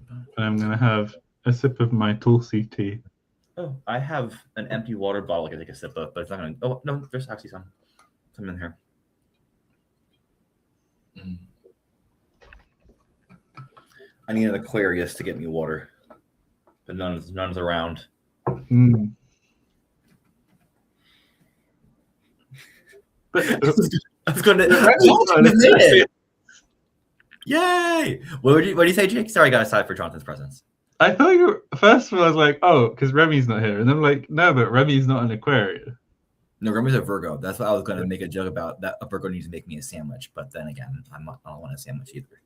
And I'm going to have a sip of my Tulsi tea. Oh, I have an empty water bottle I can take a sip of, but it's not going to... Oh, no, there's actually some in here. I need an Aquarius to get me water, but none's around. But I was going to... Yay! What do you say, Jake? Sorry, I got aside for Jonathan's presence. I thought you were, first of all, I was like, oh, because Remy's not here. And I'm like, no, but Remy's not an Aquarius. No, Remy's a Virgo. That's what I was going to make a joke about, that a Virgo needs to make me a sandwich. But then again, I don't want a sandwich either.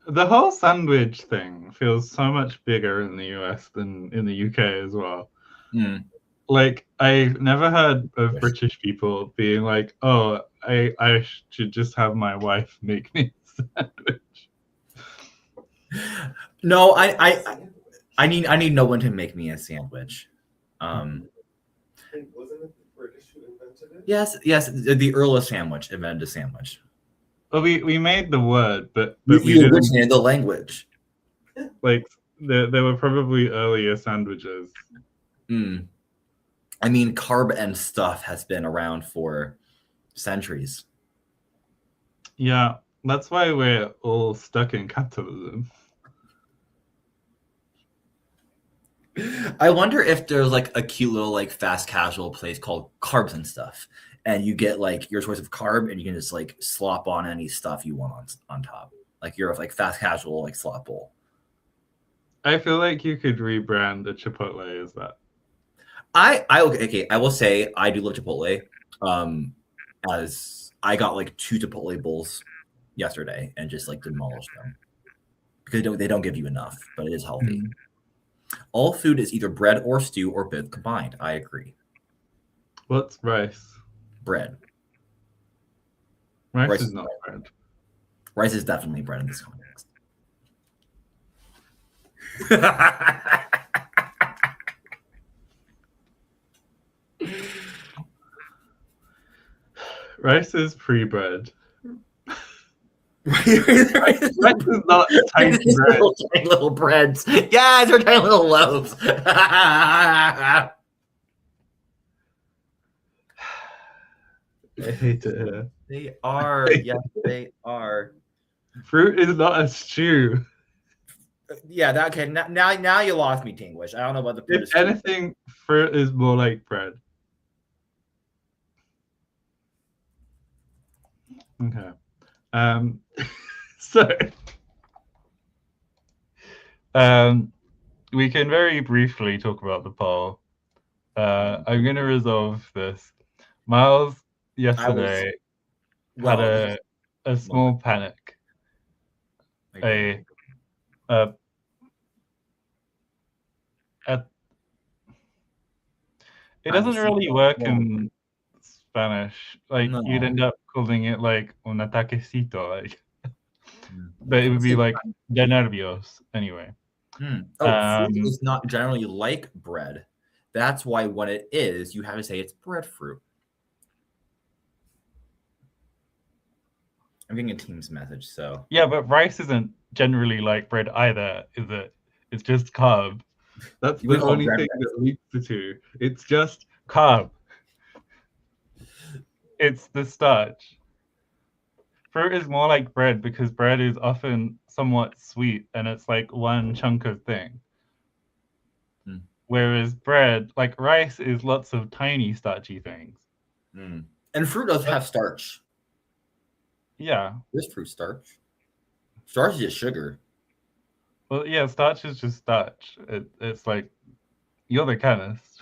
The whole sandwich thing feels so much bigger in the US than in the UK as well. Like, I've never heard of British people being like, oh, I should just have my wife make me a sandwich. No, I need no one to make me a sandwich. Wasn't it the British who invented it? Yes, the Earl of Sandwich invented a sandwich. Well, we made the word, but we originated the language. Like, there were probably earlier sandwiches. I mean, carb and stuff has been around for centuries. Yeah, that's why we're all stuck in capitalism. I wonder if there's like a cute little like fast casual place called Carbs and Stuff, and you get like your choice of carb, and you can just like slop on any stuff you want on top, like your like fast casual like slop bowl. I feel like you could rebrand the Chipotle as that. Okay. I will say I do love Chipotle. As I got like 2 Chipotle bowls yesterday and just like demolished them because they don't give you enough, but it is healthy. All food is either bread or stew or both combined. I agree. What's rice? Bread. Rice is not bread. Rice is definitely bread in this context. Rice is pre-bread. Rice is not tiny bread. Tiny little breads. Yeah, they're tiny little loaves. I hate it here. They are. Yes, they are. Fruit is not a stew. Yeah, that okay. Now you lost me, Tinglish. I don't know about the. If anything, fruit is more like bread. Okay. So we can very briefly talk about the poll. I'm going to resolve this. Miles yesterday had a small panic. It doesn't really work in Spanish. Like, you'd end up calling it like un ataquecito, like, but it would be like de nervios anyway. Fruit is not generally like bread. That's why when it is, you have to say it's breadfruit. I'm getting a Teams message, so yeah, but rice isn't generally like bread either, is it? It's just carb. That's the only thing that leads the two. It's just carb. It's the starch. Fruit is more like bread because bread is often somewhat sweet and it's like one chunk of thing. Whereas bread, like rice, is lots of tiny starchy things. And fruit does have starch. Yeah. There's fruit starch. Starch is just sugar. Well, yeah, starch is just starch. It's like, you're the chemist.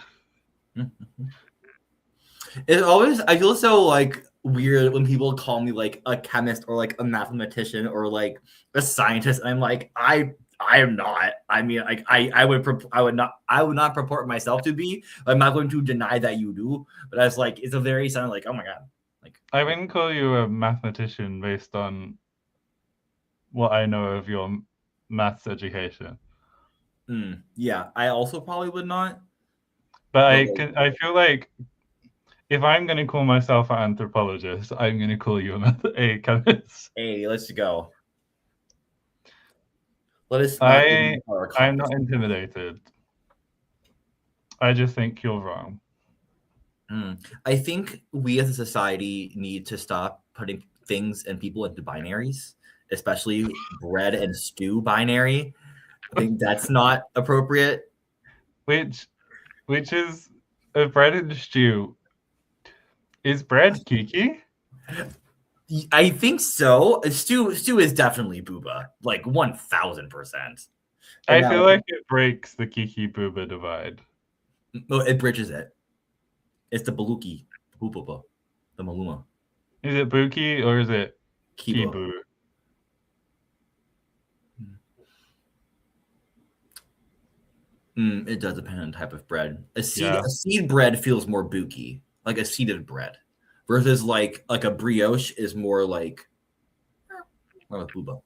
It's always, I feel so like weird when people call me like a chemist or like a mathematician or like a scientist. And I'm like, I am not. I mean, like I would not purport myself to be. I'm not going to deny that you do, but I was like, it's a very sound like, oh my god. Like, I wouldn't call you a mathematician based on what I know of your maths education. Yeah, I also probably would not. But I feel like if I'm going to call myself an anthropologist, I'm going to call you a chemist. Hey, let's go. Let us. I'm not intimidated. I just think you're wrong. I think we as a society need to stop putting things and people into binaries, especially bread and stew binary. I think that's not appropriate. Which is a bread and stew. Is bread kiki? I think so. Stew is definitely booba, like 1000%. I feel like it breaks the kiki booba divide. No, it bridges it. It's the baluki, booba, the maluma. Is it buki or is it kibu? It does depend on the type of bread. A seed bread feels more buki, like a seeded bread, versus like a brioche is more like booba.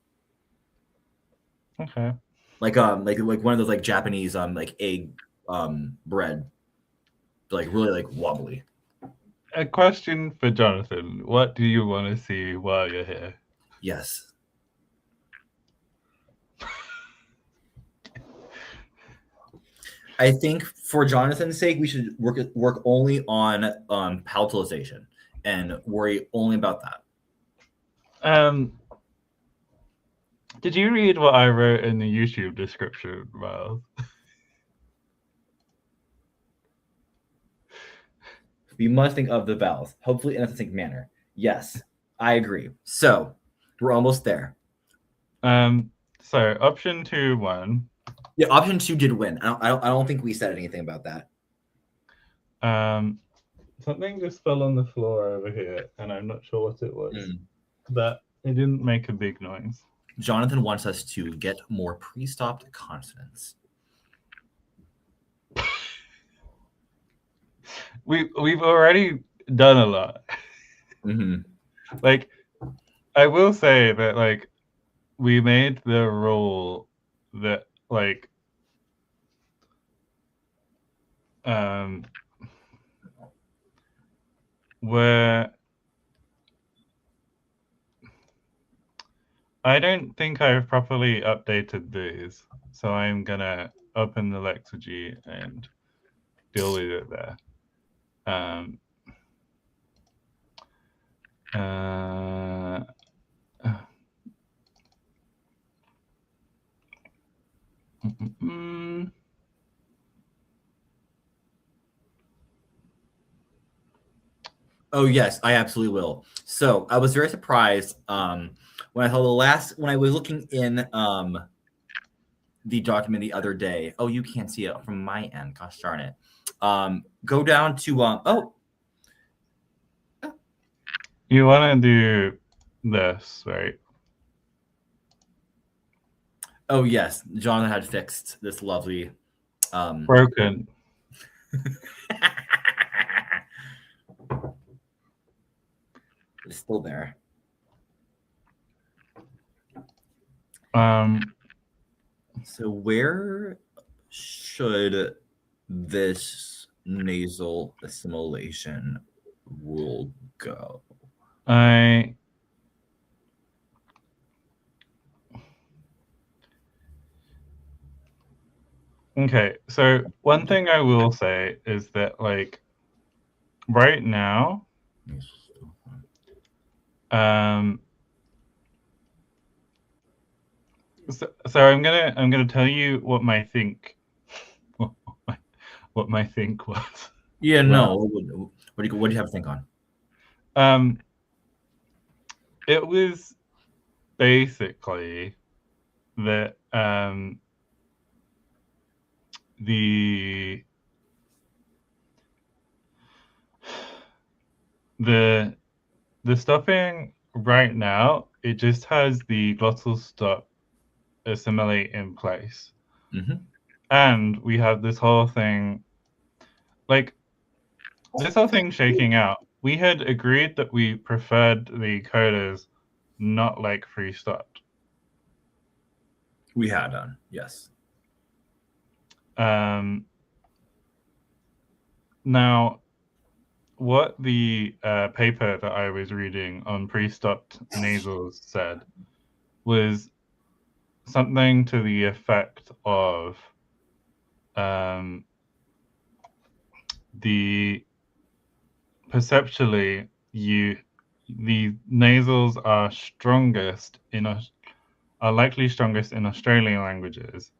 Okay. Like one of those like Japanese like egg bread, like really like wobbly. A question for Jonathan. What do you want to see while you're here? Yes. I think for Jonathan's sake, we should work only on palatalization and worry only about that. Did you read what I wrote in the YouTube description, Miles? We must think of the vowels, hopefully in a succinct manner. Yes, I agree. So we're almost there. So option 2 won. Yeah, option 2 did win. I don't think we said anything about that. Something just fell on the floor over here, and I'm not sure what it was. But it didn't make a big noise. Jonathan wants us to get more pre-stopped consonants. We've already done a lot. Like, I will say that like we made the rule that like where I don't think I've properly updated these, so I'm gonna open the Lexigy and deal with it there. Oh yes, I absolutely will. So I was very surprised when I was looking in the document the other day. Oh, you can't see it from my end. Gosh darn it. Go down to You want to do this, right? Oh yes, John had fixed this lovely broken. It's still there. So where should this nasal assimilation rule go? Okay, so one thing I will say is that like right now, so I'm gonna tell you what my think was. Yeah, no. What do you have to think on? It was basically that the stopping right now, it just has the glottal stop assimilate in place. And we have this whole thing, like this whole thing shaking out. We had agreed that we preferred the coders not like free stopped. We had done, yes. Now, what the paper that I was reading on pre-stopped nasals said was something to the effect of the perceptually the nasals are likely strongest in Australian languages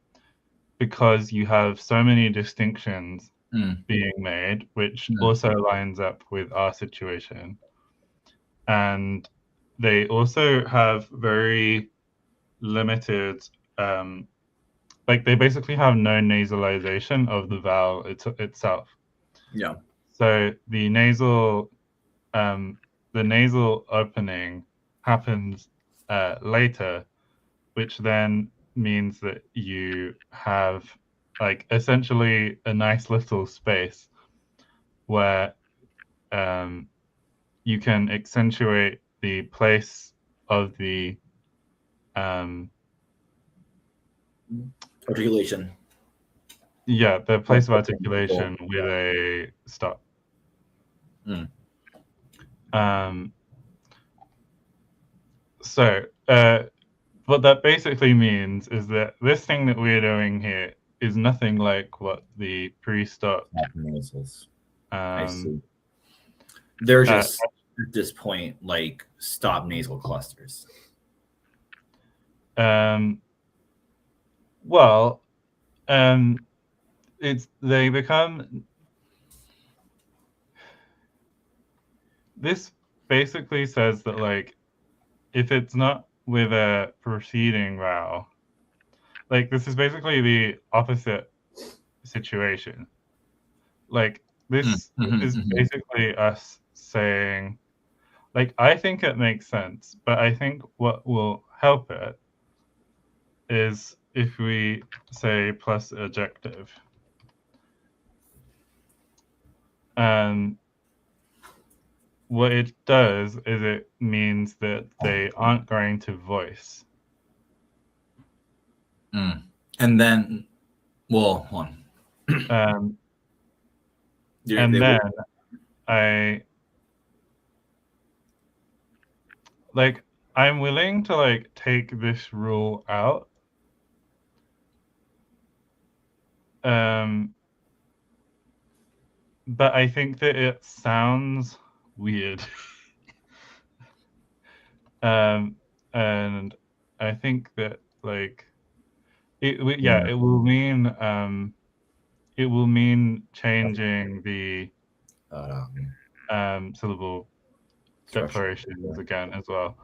because you have so many distinctions being made, which also lines up with our situation. And they also have very limited, they basically have no nasalization of the vowel itself. Yeah. So the nasal opening happens later, which then means that you have essentially a nice little space where you can accentuate the place of the articulation. Yeah, the place of articulation with a stop. So what that basically means is that this thing that we're doing here is nothing like what the pre-stop nasals. I see. They're just at this point like stop nasal clusters. Well, they become. This basically says that like if it's not with a preceding vowel, like this is basically the opposite situation. Like this is basically us saying, like, I think it makes sense, but I think what will help it is if we say plus adjective. And what it does is it means that they aren't going to voice. And then, well, hold on. And then I'm willing to like take this rule out. But I think that it sounds weird. And I think that like it will mean changing the syllable declarations again as well,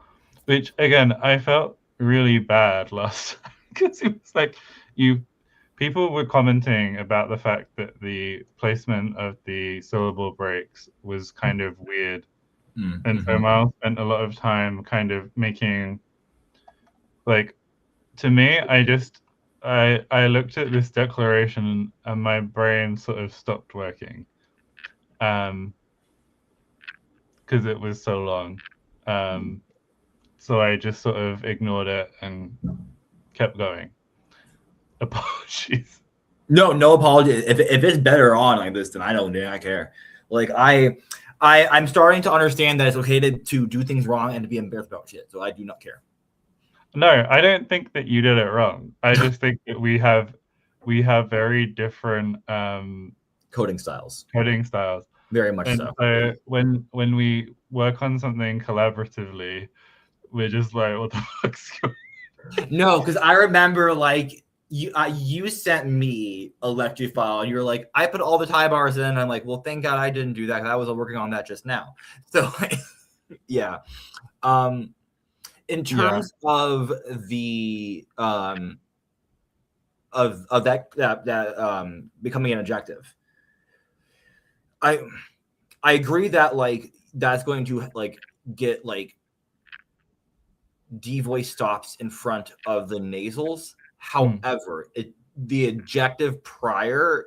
which again I felt really bad last time because it was like people were commenting about the fact that the placement of the syllable breaks was kind of weird. And so Miles spent a lot of time kind of making, like, to me, I looked at this declaration and my brain sort of stopped working. Because it was so long. So I just sort of ignored it and kept going. Apologies. No apology. If it's better on like this, then I don't care. Like I'm starting to understand that it's okay to do things wrong and to be embarrassed about shit. So I do not care. No, I don't think that you did it wrong. I just think that we have very different coding styles. Very much so. So when we work on something collaboratively, we're just like, what the fuck's going on? No, because I remember like you sent me a lecture file and you were like, I put all the tie bars in. And I'm like, well, thank God I didn't do that because I was working on that just now. So yeah. In terms of the of that becoming an adjective, I agree that like that's going to like get like D voice stops in front of the nasals. However, the adjective prior,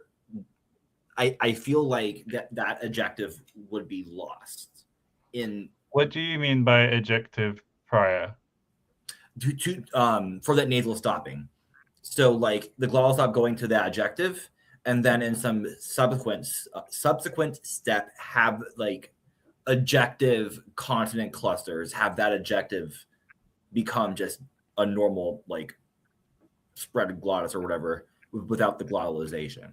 I feel like that adjective would be lost in. What do you mean by adjective prior? For that nasal stopping. So like the glottal stop going to that adjective, and then in some subsequent step have like adjective consonant clusters have that adjective become just a normal like spread glottis or whatever without the glottalization.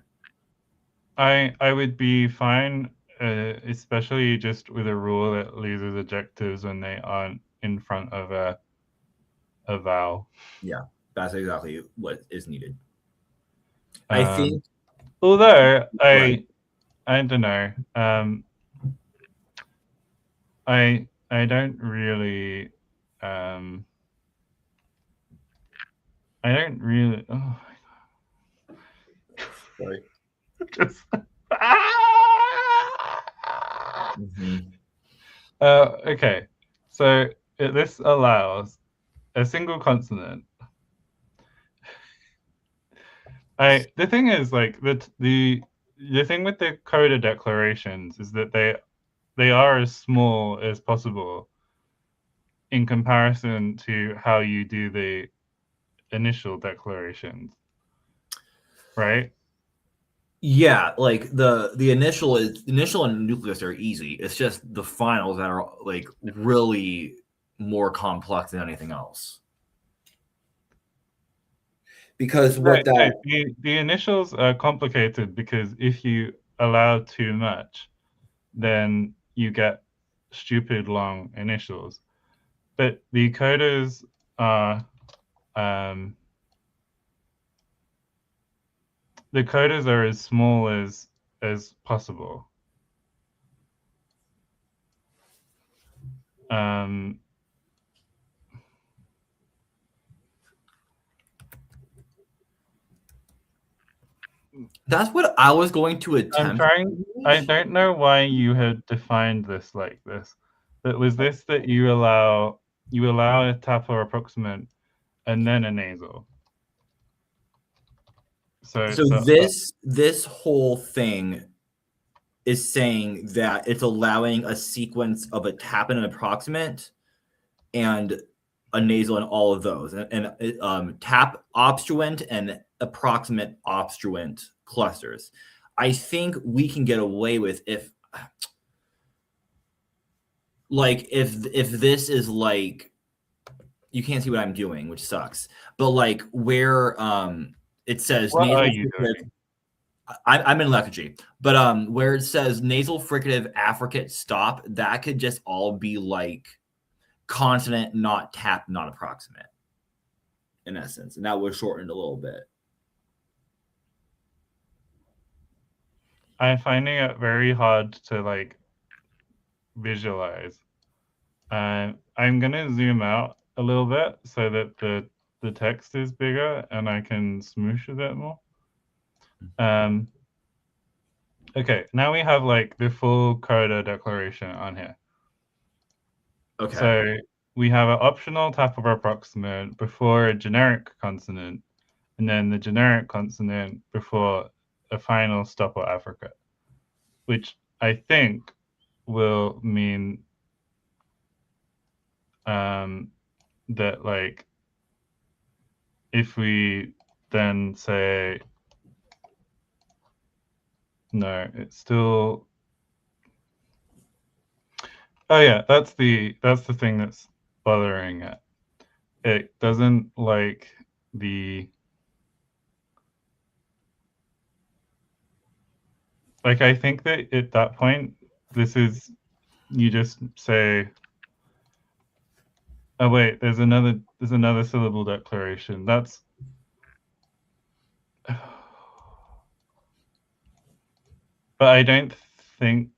I would be fine, especially just with a rule that loses adjectives when they aren't in front of a vowel. Yeah, that's exactly what is needed. I think. Although I don't know. I don't really. I don't really. Oh my god. Sorry. Just. Mm-hmm. Okay, so this allows a single consonant. The thing is, like, the thing with the coda declarations is that they are as small as possible in comparison to how you do the initial declarations, right? Yeah, like the initial and nucleus are easy. It's just the finals that are like really more complex than anything else. Because what the initials are complicated because if you allow too much, then you get stupid long initials. But the codas are the codas are as small as possible. That's what I was going to attempt. I'm trying. I don't know why you had defined this like this. But was this that you allow a tap or approximant and then a nasal? So this whole thing is saying that it's allowing a sequence of a tap and an approximant and a nasal in all of those, and tap obstruent and approximate obstruent clusters. I think we can get away with if this is like, you can't see what I'm doing, which sucks, but like where it says what nasal are you doing? I'm in lethargy, but where it says nasal fricative affricate stop, that could just all be like consonant, not tap, not approximate, in essence, and that was shortened a little bit. I'm finding it very hard to like visualize. I'm gonna zoom out a little bit so that the text is bigger and I can smoosh a bit more. Okay, now we have like the full coda declaration on here. Okay. So we have an optional tap or approximant before a generic consonant, and then the generic consonant before a final stop or affricate, which I think will mean that like if we then say no, it's still. Oh yeah, that's the thing that's bothering it. It doesn't like the like. I think that at that point, this is you just say. Oh wait, there's another syllable declaration. That's. But I don't think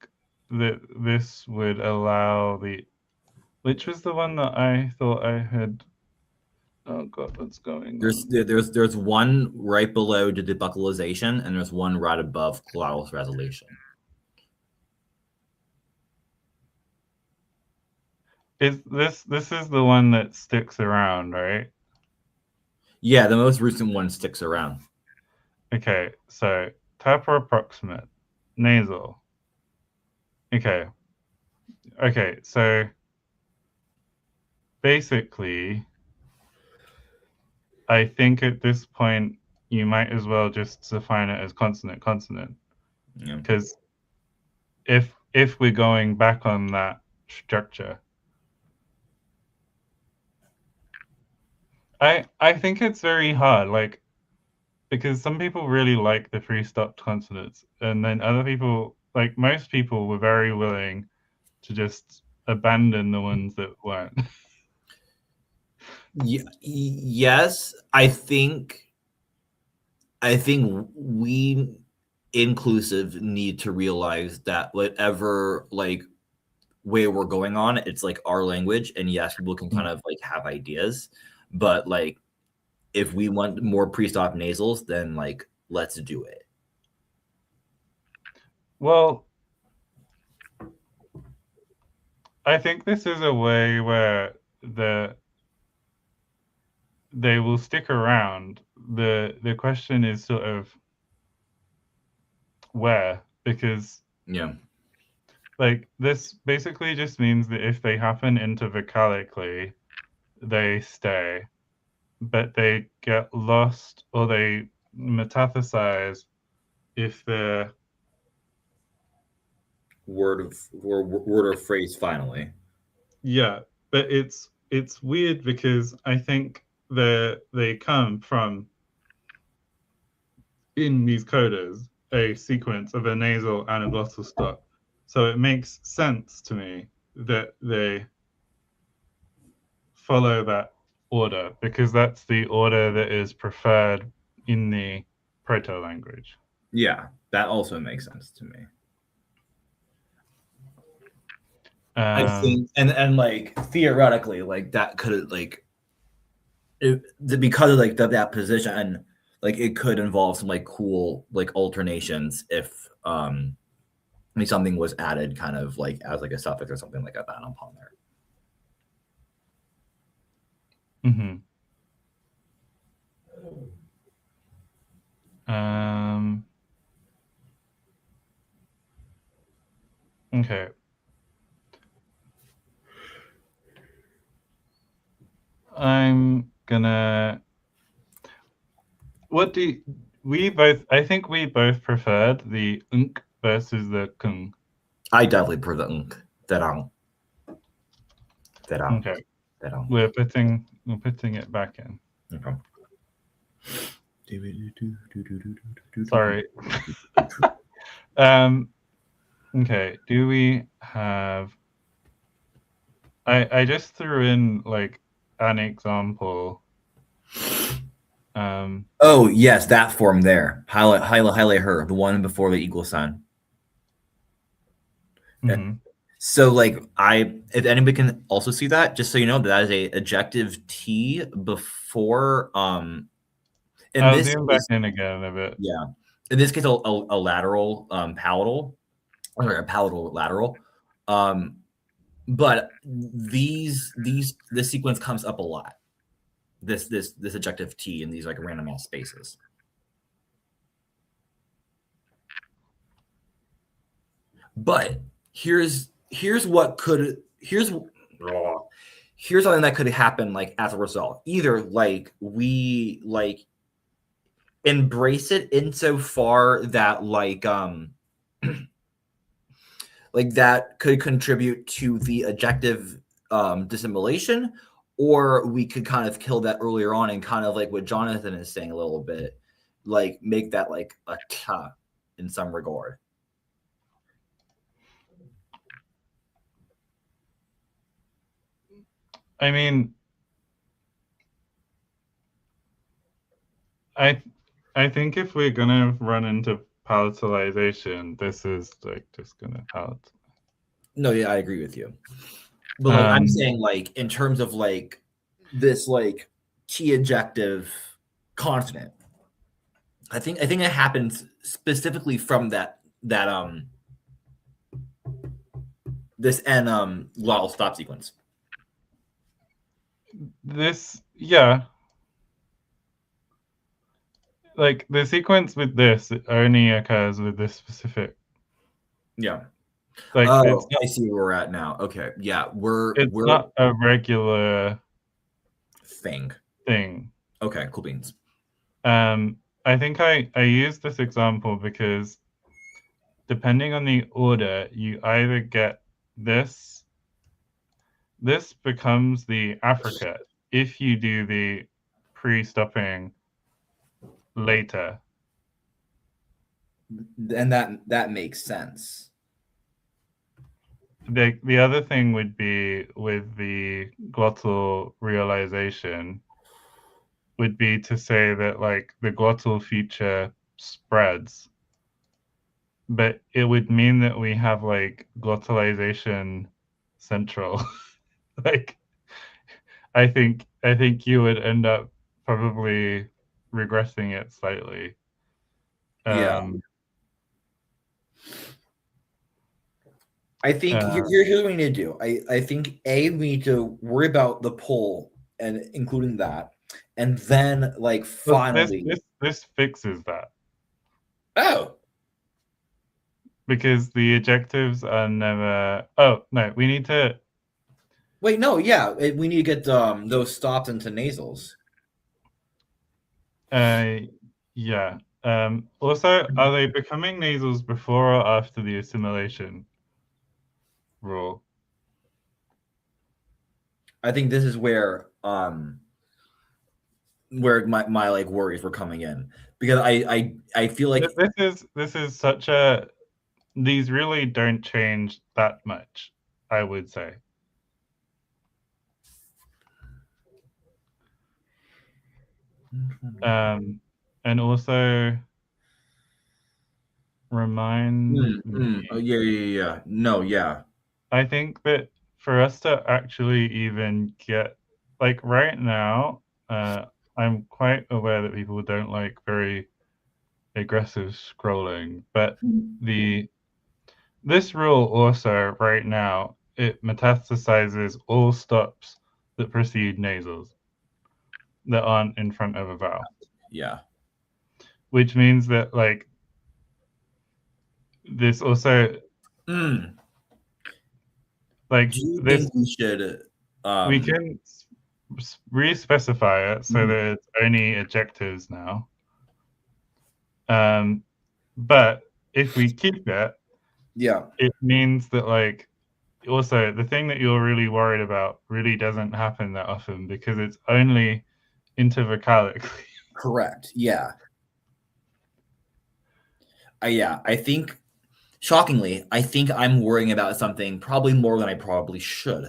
that this would allow the. Which was the one that I thought I had. Oh god, what's going on? There's one right below the debuccalization, and there's one right above glottal resolution. Is this is the one that sticks around, right? Yeah, the most recent one sticks around. Okay, so tap or approximate, nasal. Okay, so basically, I think at this point you might as well just define it as consonant, because if we're going back on that structure, I think it's very hard, like, because some people really like the pre-stopped consonants, and then other people, like most people, were very willing to just abandon the ones that weren't. Yes, I think we inclusive need to realize that whatever like way we're going on, it's like our language, and yes, people can kind of like have ideas, but like if we want more pre-stop nasals, then like let's do it. Well, I think this is a way where they will stick around. The question is sort of where, because Yeah. like this basically just means that if they happen intervocalically, they stay, but they get lost or they metastasize if they're Word or phrase finally. yeah. But it's weird because I think they come from in these coders a sequence of a nasal and a glottal stop. So it makes sense to me that they follow that order because that's the order that is preferred in the proto language. Yeah, that also makes sense to me. I think, and like theoretically, like that could like because of like that position, and like it could involve some like cool like alternations if like something was added kind of like as like a suffix or something like that upon there. Mm-hmm. Okay. I'm gonna. What do we both? I think we both preferred the unk versus the kung. I definitely prefer the unk. Okay. We're putting it back in. Okay. Sorry. Okay. Do we have? I just threw in like an example. Oh yes, that form there. Highlight her, the one before the equal sign. Mm-hmm. So like if anybody can also see that, just so you know, that is a adjective T before I'll zoom back in again a bit. Yeah. In this case, a lateral palatal, or a palatal lateral. But this sequence comes up a lot. This adjective T in these like random ass spaces. But here's something that could happen like as a result. Either like we like embrace it insofar that like like that could contribute to the adjective dissimulation, or we could kind of kill that earlier on and kind of like what Jonathan is saying a little bit, like make that like a ka in some regard. I mean, I think if we're gonna run into palatalization, this is like just gonna palatalize. No, yeah, I agree with you. But like I'm saying, like in terms of like this like T adjective consonant, I think it happens specifically from that this N glottal stop sequence. This, yeah. Like the sequence with this only occurs with this specific. Yeah. Like I see where we're at now. Okay. Yeah, we're not a regular thing. Okay, cool beans. I think I used this example because depending on the order, you either get this becomes the affricate if you do the pre-stopping later. And that makes sense. The other thing would be with the glottal realization would be to say that like the glottal feature spreads, but it would mean that we have like glottalization central. Like I think you would end up probably regressing it slightly. Yeah. I think here's what we need to do. I think we need to worry about the poll and including that, and then like finally this fixes that. Oh, because the adjectives are never. Oh no, we need to. Wait, no, yeah, we need to get those stops into nasals. Yeah. Also, are they becoming nasals before or after the assimilation rule? I think this is where my like worries were coming in, because I feel like this is such a, these really don't change that much, I would say. And also remind me. Oh, yeah. No, yeah. I think that for us to actually even get, like right now, I'm quite aware that people don't like very aggressive scrolling, but this rule also right now, it metastasizes all stops that precede nasals that aren't in front of a vowel. Yeah. Which means that like this also like do you this think we should we can re-specify it so that it's only adjectives now. But if we keep it, yeah, it means that like also the thing that you're really worried about really doesn't happen that often because it's only intervocalically. Correct. Yeah. I think shockingly, I think I'm worrying about something probably more than I probably should,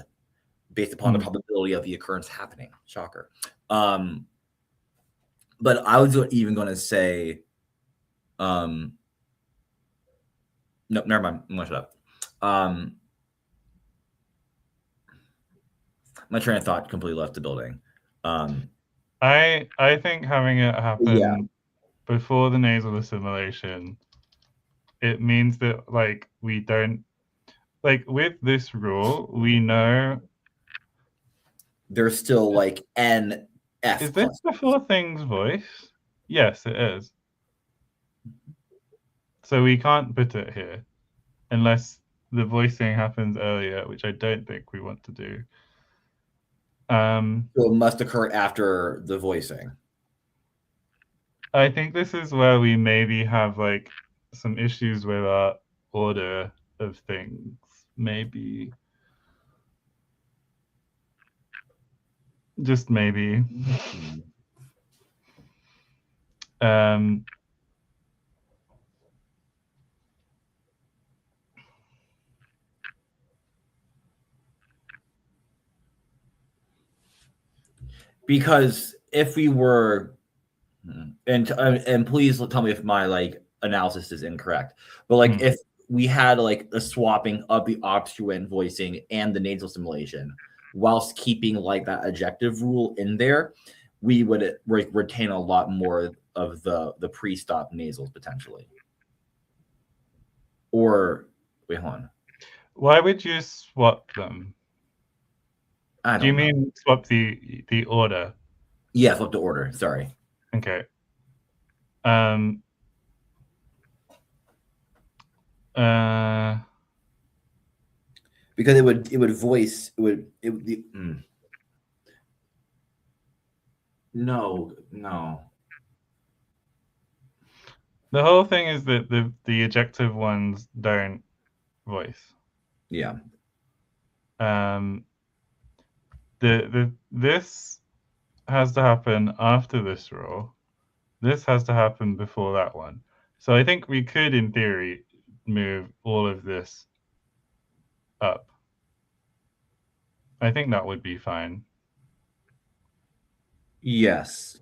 based upon the probability of the occurrence happening. Shocker. But I was even going to say, no, never mind. I'm going to shut up. My train of thought completely left the building. I think having it happen before the nasal assimilation, it means that like we don't, like with this rule, we know there's still like N F. Is this before things voice? Yes, it is. So we can't put it here unless the voicing happens earlier, which I don't think we want to do. So it must occur after the voicing. I think this is where we maybe have like some issues with our order of things. Maybe. Just maybe. Because if we were, and please tell me if my like analysis is incorrect, but like if we had like a swapping of the obstruent voicing and the nasal assimilation, whilst keeping like that adjective rule in there, we would retain a lot more of the pre-stop nasals potentially. Or wait, hold on. Why would you swap them? Do you mean swap the order? Yeah, flip the order. Sorry. Okay. Because it would voice No. The whole thing is that the adjective ones don't voice. Yeah. This has to happen after this row. This has to happen before that one. So I think we could, in theory, move all of this up. I think that would be fine. Yes,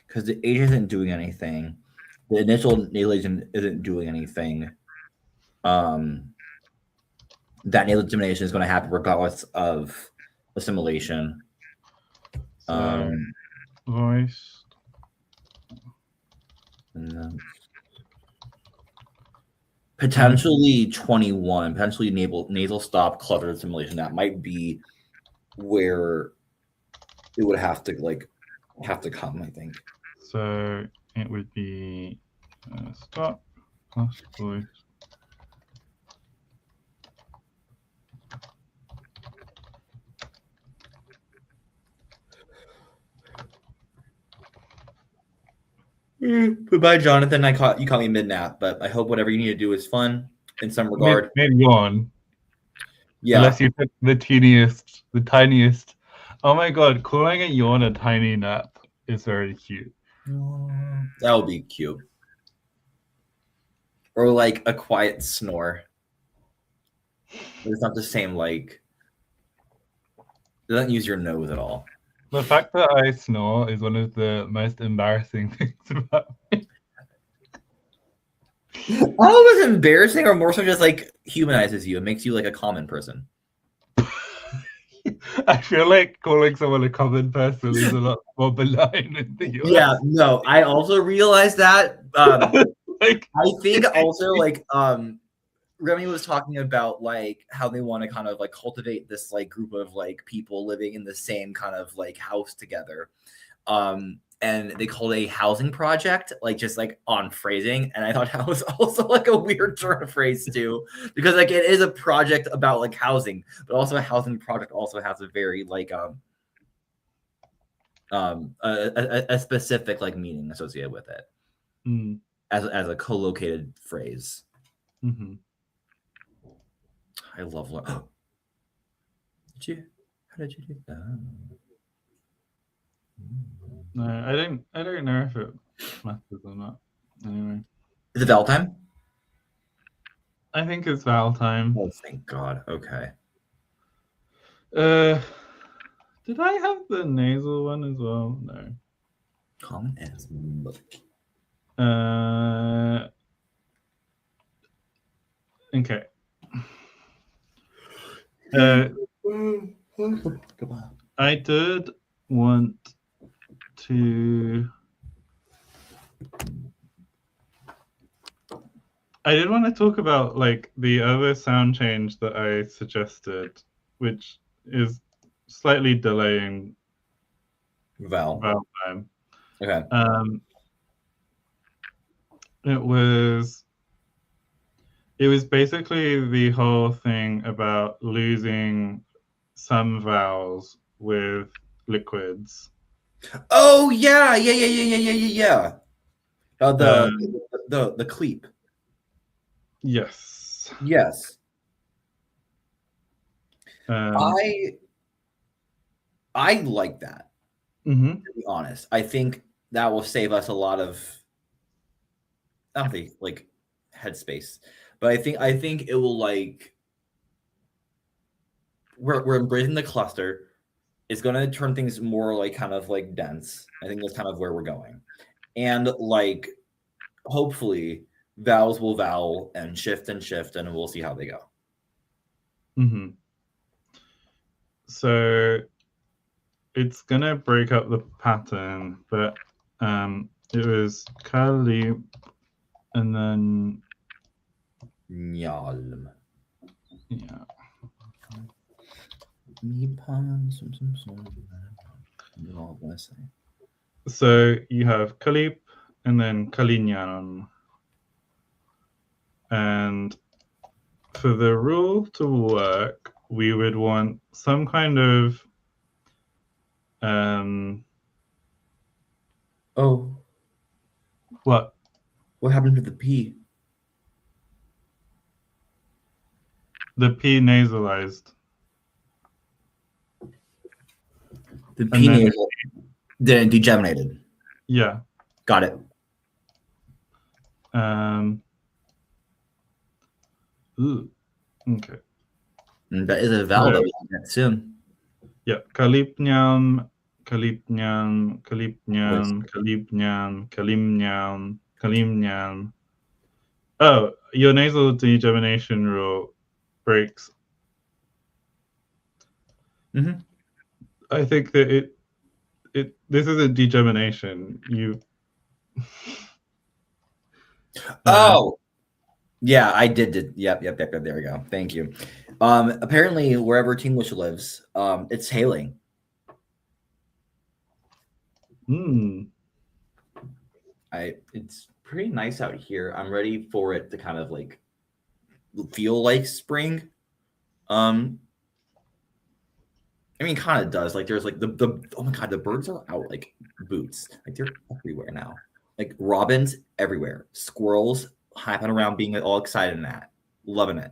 because the H isn't doing anything. The initial nasal isn't doing anything. That nasal gemination is going to happen regardless of assimilation. So, voice. And then potentially 21, potentially nasal stop clutter assimilation. That might be where it would have to come, I think. So it would be stop plus voice. Goodbye, Jonathan. You caught me mid nap, but I hope whatever you need to do is fun in some regard. Mid yawn. Yeah. Unless you took the tiniest. Oh my god, calling a yawn a tiny nap is very cute. That would be cute. Or like a quiet snore. It's not the same, like, it doesn't use your nose at all. The fact that I snore is one of the most embarrassing things about me. I don't know if it's embarrassing or more so just like humanizes you. It makes you like a common person. I feel like calling someone a common person is a lot more benign in the US. Yeah, no, I also realized that. Like, I think also like Remy was talking about like how they want to kind of like cultivate this like group of like people living in the same kind of like house together. And they called it a housing project, like just like on phrasing. And I thought that was also like a weird turn of phrase too, because like it is a project about like housing, but also a housing project also has a very like a specific like meaning associated with it as a co-located phrase. Mm-hmm. I love what. How did you do that? No, I don't know if it matters or not. Anyway. Is it vowel time? I think it's vowel time. Oh, thank God. Okay. Did I have the nasal one as well? No. Common as milk. Okay. I did want to. I did want to talk about like the other sound change that I suggested, which is slightly delaying Vowel time. Okay. It was basically the whole thing about losing some vowels with liquids. Oh yeah. The cleep. Yes. Yes. I like that. Mm-hmm. To be honest, I think that will save us a lot of, I don't think like headspace, but I think it will like we're embracing the cluster. It's going to turn things more like kind of like dense. I think that's kind of where we're going, and like hopefully vowels will vowel and shift, and we'll see how they go. Mm-hmm. So it's gonna break up the pattern, but it was Kali and then Nyalm. Yeah. So you have Kalip and then Kalinyan. And for the rule to work, we would want some kind of Oh. What? What happened to the P? The P nasalized. The P nasal. Then degeminated. Yeah. Got it. Ooh. Okay. And that is a vowel that we can get soon. Yeah. Kalipnyam, kalipnyam, kalipnyam, kalipnyam, kalimnyam, kalimnyam. Oh, your nasal degemination rule breaks. Mm-hmm. I think that this is a degemination. You. Oh, yeah, I did. Yep. There we go. Thank you. Apparently, wherever Tinglish lives, it's hailing. It's pretty nice out here. I'm ready for it to kind of like feel like spring. I mean, kind of does. Like, there's like the oh my god, the birds are out like boots. Like they're everywhere now. Like robins everywhere, squirrels hopping around, being all excited and that, loving it.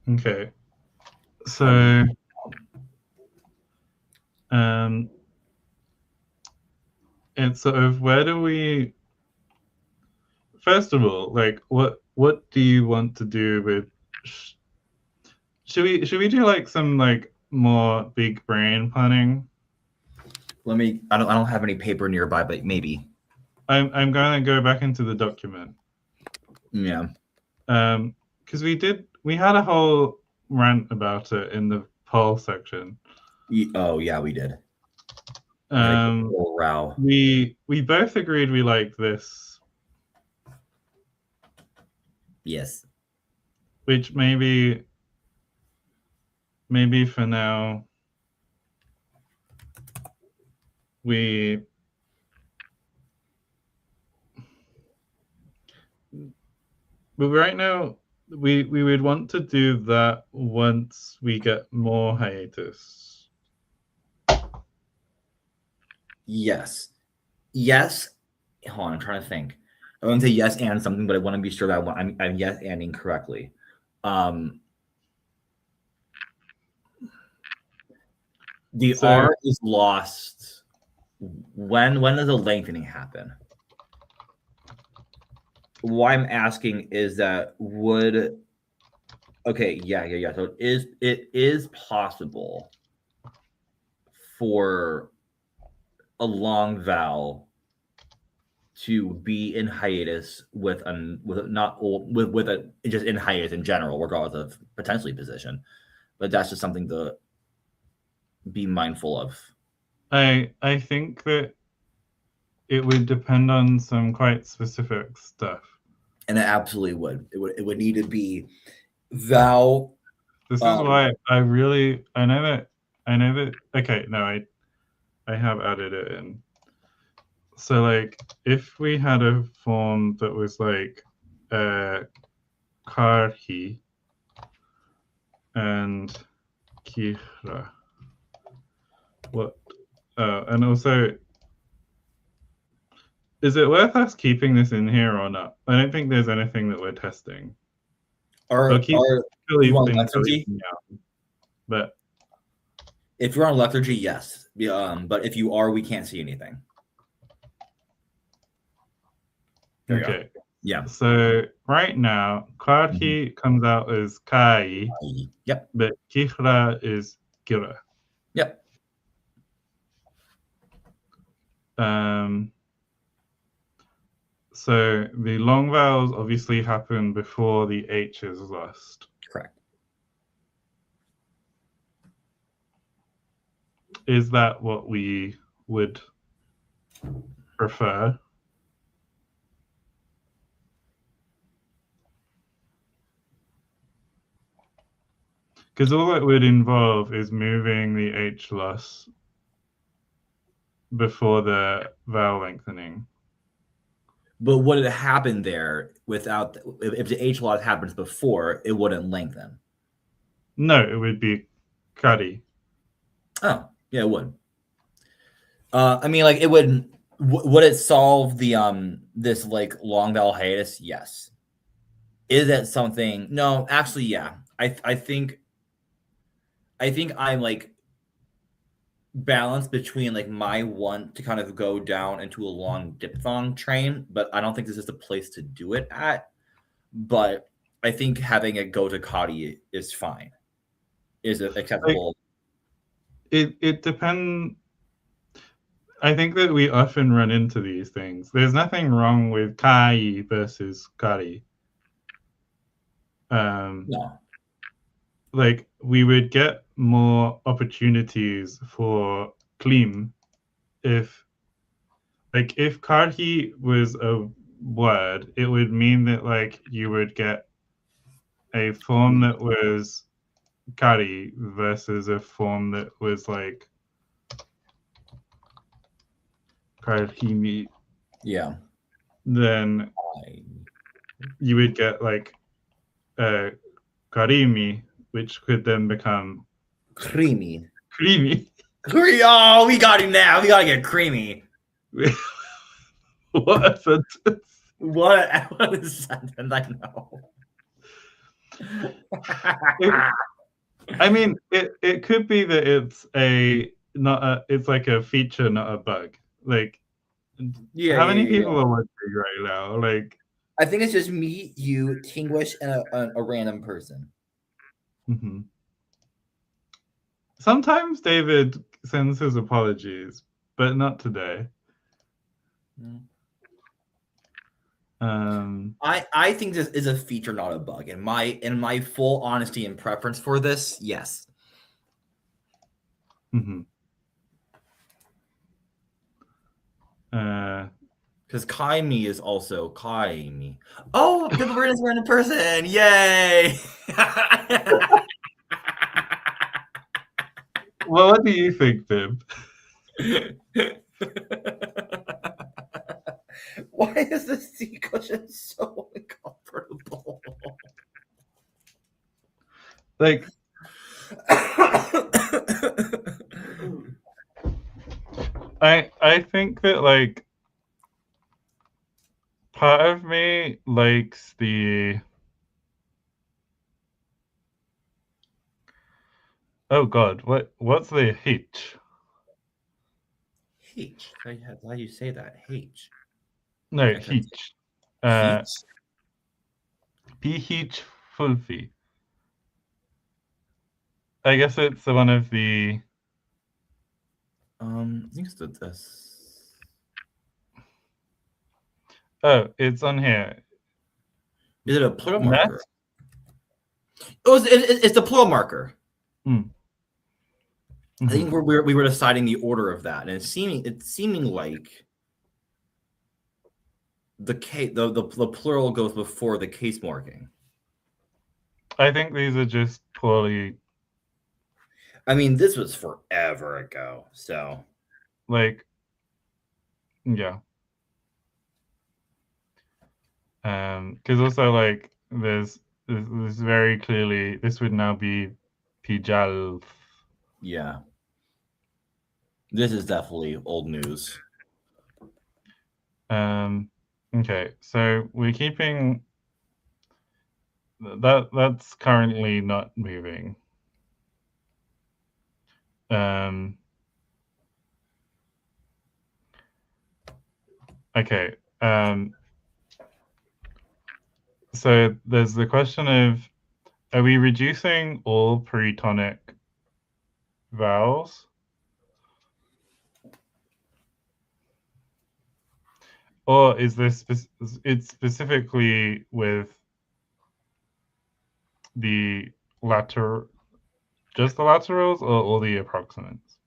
Okay, so and sort of where do we? First of all, like what do you want to do with? Should we do like some like more big brain planning? Let me. I don't have any paper nearby, but maybe. I'm going to go back into the document. Yeah. Because we had a whole rant about it in the poll section. Oh yeah, we did. Row. We both agreed we like this. Yes. Which maybe for now but right now we would want to do that once we get more hiatus. Yes. Hold on, I'm trying to think. I want to say yes and something, but I want to be sure that I'm yes anding correctly. The R is lost. When does the lengthening happen? Why I'm asking is that okay, yeah. So it is possible for a long vowel to be in hiatus with just in hiatus in general, regardless of potentially position. But that's just something to be mindful of. I think that it would depend on some quite specific stuff. And it absolutely would. It would need to be vowel. This is why I know that. Okay, no, I have added it in. So like, if we had a form that was like karhi and kihra, what? And also, is it worth us keeping this in here or not? I don't think there's anything that we're testing. You want lethargy? But if you're on lethargy, yes. But if you are, we can't see anything. Okay. Yeah. So right now, karhi comes out as kai. Yep. But kihra is gira. Yep. So the long vowels obviously happen before the H is lost. Correct. Is that what we would prefer? Because all it would involve is moving the H loss before the vowel lengthening. But would it happen there without, if the H loss happens before, it wouldn't lengthen? No, it would be kari. Oh, yeah, it would. I mean, like, it would it solve the this like long vowel hiatus? Yes. Is that something? No, actually, yeah. I think I'm like balance between like my want to kind of go down into a long diphthong train, but I don't think this is the place to do it at. But I think having it go to Kadi is fine. Is it acceptable? It depends. I think that we often run into these things. There's nothing wrong with kai versus kari. No. Like we would get more opportunities for klim if karhi was a word, it would mean that like you would get a form that was kari versus a form that was like karhimi. Yeah. Then you would get like karimi, which could then become creamy. Oh, we got him now. We gotta get creamy. What a sentence. What a sentence, I know. I mean, it could be that it's it's like a feature, not a bug. Like, how many people are watching right now? Like, I think it's just me, you, Tinglish, and a random person. Mm-hmm. Sometimes David sends his apologies, but not today. I think this is a feature, not a bug. In my full honesty and preference for this, yes. Mm-hmm. Because Kaimi is also Kaimi. Oh, the word is random person! Yay! Well, what do you think, Bib? Why is the seat cushion so uncomfortable? Like, I think that like part of me likes the oh god, what's the H? H. How do you say that? H. No, H. PH Fulfi. I guess it's one of the. I think it's this. Oh, it's on here. Is it a plural marker? Oh, it's the plural marker. Mm-hmm. I think we were deciding the order of that, and it's seeming like the plural goes before the case marking. I think these are just poorly. I mean, this was forever ago, so like, yeah. Because also like there's very clearly this would now be Pijal. Yeah. This is definitely old news. Okay, so we're keeping that's currently not moving. Okay. So there's the question of, are we reducing all pretonic vowels? Or is this it's specifically with the just the laterals or all the approximants?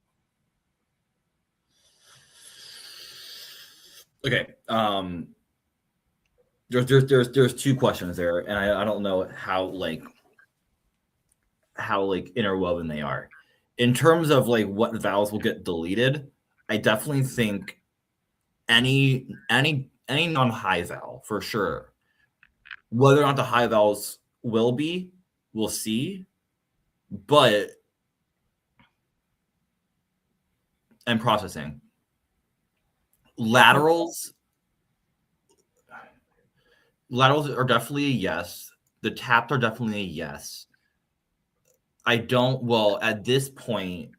Okay. There's two questions there, and I don't know how interwoven they are. In terms of like what vowels will get deleted, I definitely think any non-high vowel for sure. Whether or not the high vowels will be, we'll see. But and processing. Laterals are definitely a yes. The tapped are definitely a yes. At this point,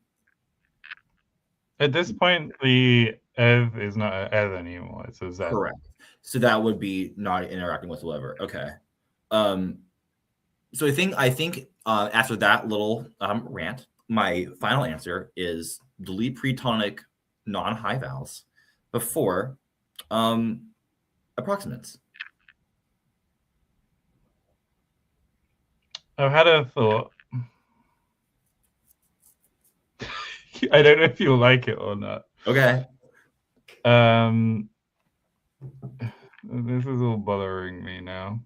At this point, the ev is not an ev anymore. It's a z. Correct. So that would be not interacting whatsoever. Okay. So I think after that little rant, my final answer is delete pretonic non-high vowels before approximants. I've had a thought. I don't know if you'll like it or not. Okay. This is all bothering me now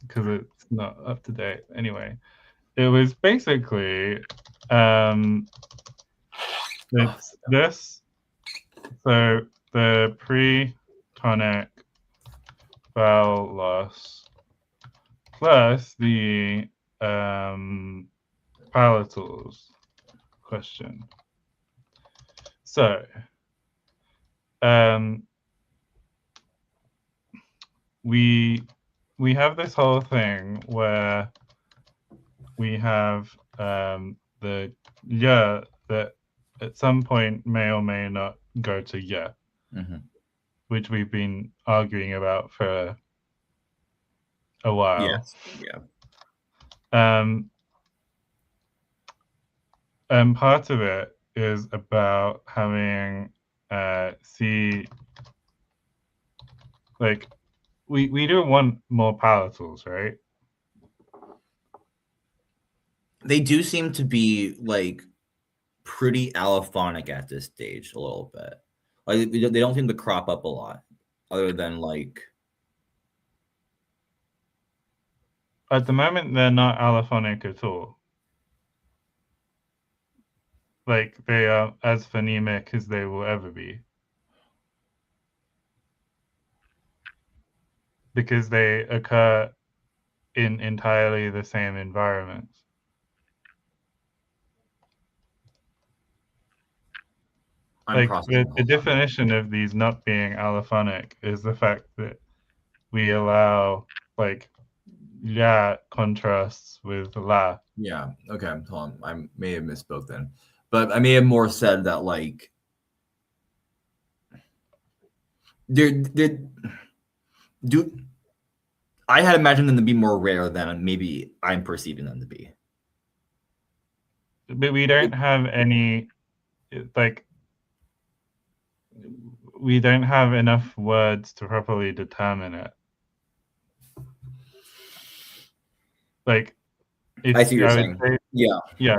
because it's not up to date. Anyway, it was basically it's this. So the pre-tonic vowel loss plus the palatals question. So we have this whole thing where we have the yeah that at some point may or may not go to yeah, which we've been arguing about for a while. Yes. Yeah. And part of it is about having C, like we don't want more palatals, right? They do seem to be like pretty allophonic at this stage a little bit. Like they don't seem to crop up a lot, other than like at the moment they're not allophonic at all. Like they are as phonemic as they will ever be. Because they occur in entirely the same environments. Like the definition of these not being allophonic is the fact that we allow like la contrasts with la. Yeah. Okay. Hold on. I may have misspoke then, but I may have more said that like I had imagined them to be more rare than maybe I'm perceiving them to be. But we don't have any like we don't have enough words to properly determine it. Like I see what you're saying. Yeah. Yeah.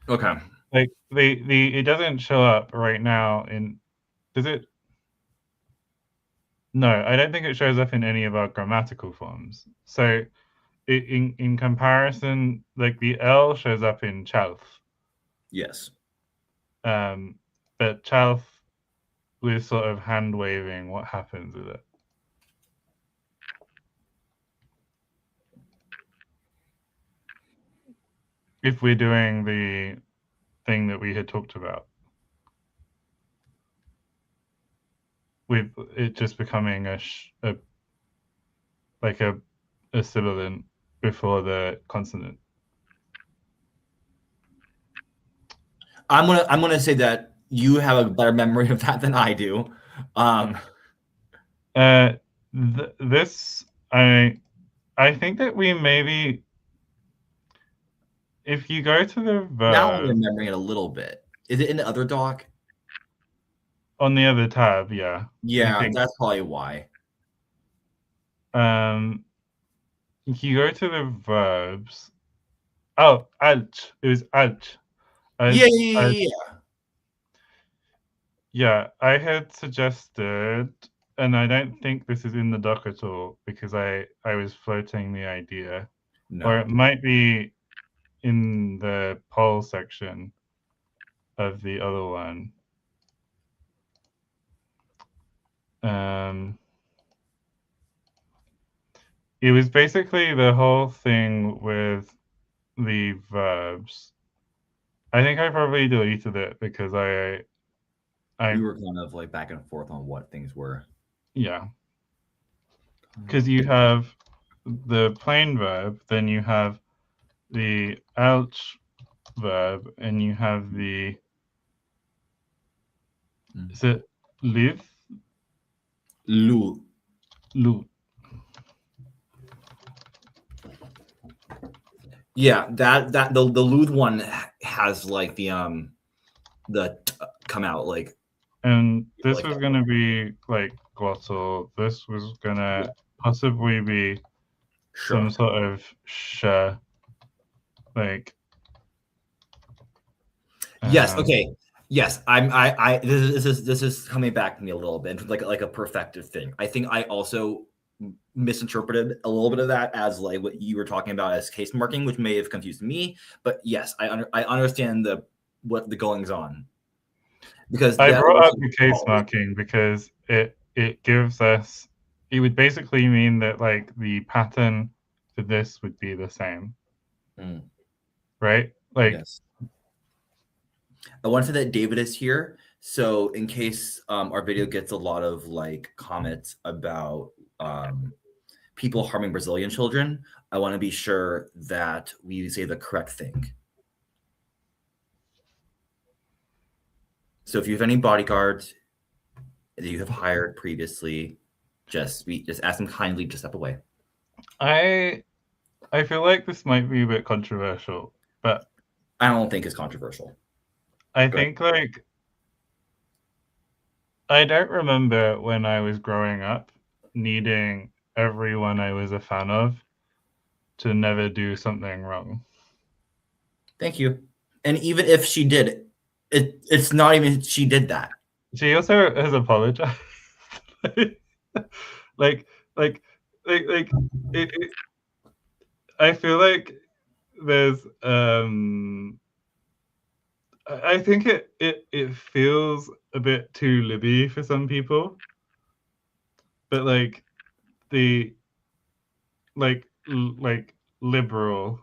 Okay. Like it doesn't show up right now in does it? No, I don't think it shows up in any of our grammatical forms. So in comparison, like the L shows up in chalf. Yes. But chalf, we're sort of hand waving what happens with it. If we're doing the thing that we had talked about. With it just becoming a sibilant before the consonant. I'm gonna say that you have a better memory of that than I do. This I think that we maybe, if you go to the verb. Now I'm remembering it a little bit. Is it in the other doc? On the other tab, yeah. Yeah, that's probably why. If you go to the verbs. Oh, alt. It was alt. Yeah. Yeah, I had suggested, and I don't think this is in the doc at all because I was floating the idea, or it might be in the poll section of the other one. It was basically the whole thing with the verbs. I think I probably deleted it because we were kind of like back and forth on what things were. Yeah. Because you have the plain verb, then you have the alt verb, and you have the Is it live? Lu. Lu. Yeah, that the Luth one has like the come out like. And this like was that. gonna be like glottal. This was gonna possibly be some sort of sh, like. Yes. Okay. Yes. I. This is coming back to me a little bit, like a perfective thing. I think I also misinterpreted a little bit of that as like what you were talking about as case marking, which may have confused me. But yes, I understand what the goings on. Because I brought up the case marking because it gives us. It would basically mean that like the pattern for this would be the same, right? Like. Yes. I want to say that David is here, so in case our video gets a lot of like comments about people harming Brazilian children, I want to be sure that we say the correct thing. So if you have any bodyguards that you have hired previously, just ask them kindly to step away. I feel like this might be a bit controversial, but I don't think it's controversial. I think like I don't remember when I was growing up needing everyone I was a fan of to never do something wrong. Thank you. And even if she did, it's not even she did that. She also has apologized. like I feel like there's I think it feels a bit too libby for some people, but like the like liberal.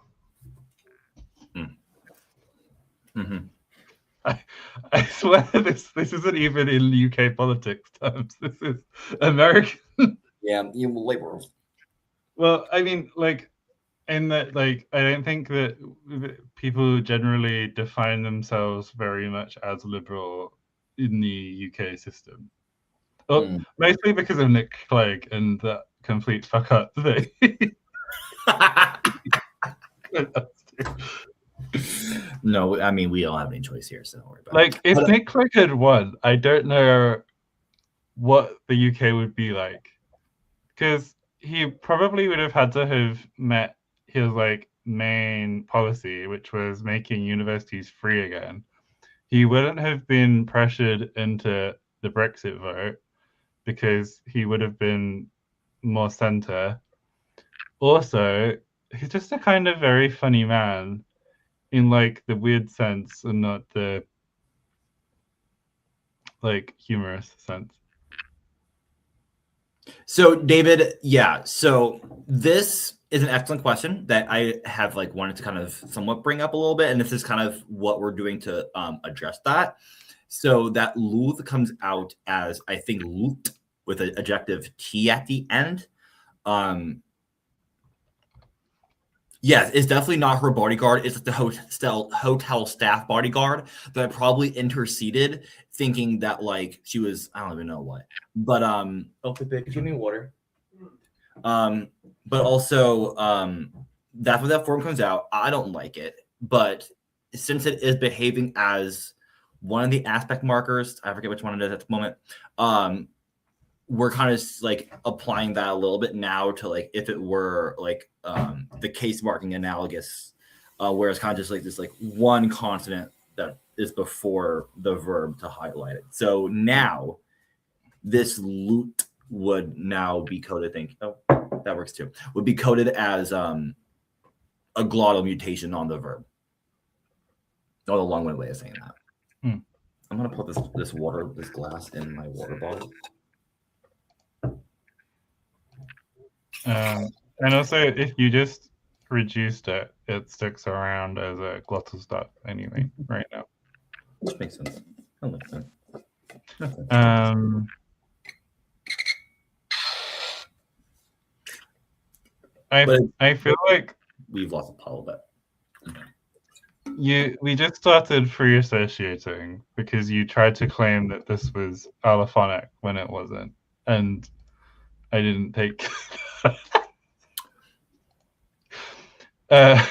I swear this isn't even in UK politics terms. This is American. Yeah, liberals. Well, I mean, like, in that, like, I don't think that people generally define themselves very much as liberal in the UK system. Well, mostly because of Nick Clegg and that complete fuck up thing. No, I mean we don't have any choice here, so don't worry about it. If Nick Clegg had won, I don't know what the UK would be like, because he probably would have had to have met his like main policy, which was making universities free again. He wouldn't have been pressured into the Brexit vote because he would have been more centre. Also, he's just a kind of very funny man in like the weird sense and not the like humorous sense. So David, yeah, so this is an excellent question that I have like wanted to kind of somewhat bring up a little bit, and this is kind of what we're doing to address that. So that luth comes out as, I think, lut with an adjective t at the end. Yes, it's definitely not her bodyguard. It's the hotel staff bodyguard that probably interceded, thinking that like she was, I don't even know what. But oh, could you give me water? But also that's when that form comes out. I don't like it, but since it is behaving as one of the aspect markers, I forget which one it is at the moment. We're kind of like applying that a little bit now to like if it were like the case marking analogous, where it's kind of just like this like one consonant that is before the verb to highlight it. So now this lut would now be coded. That works too. Would be coded as a glottal mutation on the verb. Oh, the long way of saying that. I'm gonna put this glass in my water bottle. And also, if you just reduced it, it sticks around as a glottal stop anyway, right now. Which makes sense. I like that. I feel like we've lost a puddle, but We just started free associating because you tried to claim that this was allophonic when it wasn't, and I didn't take. But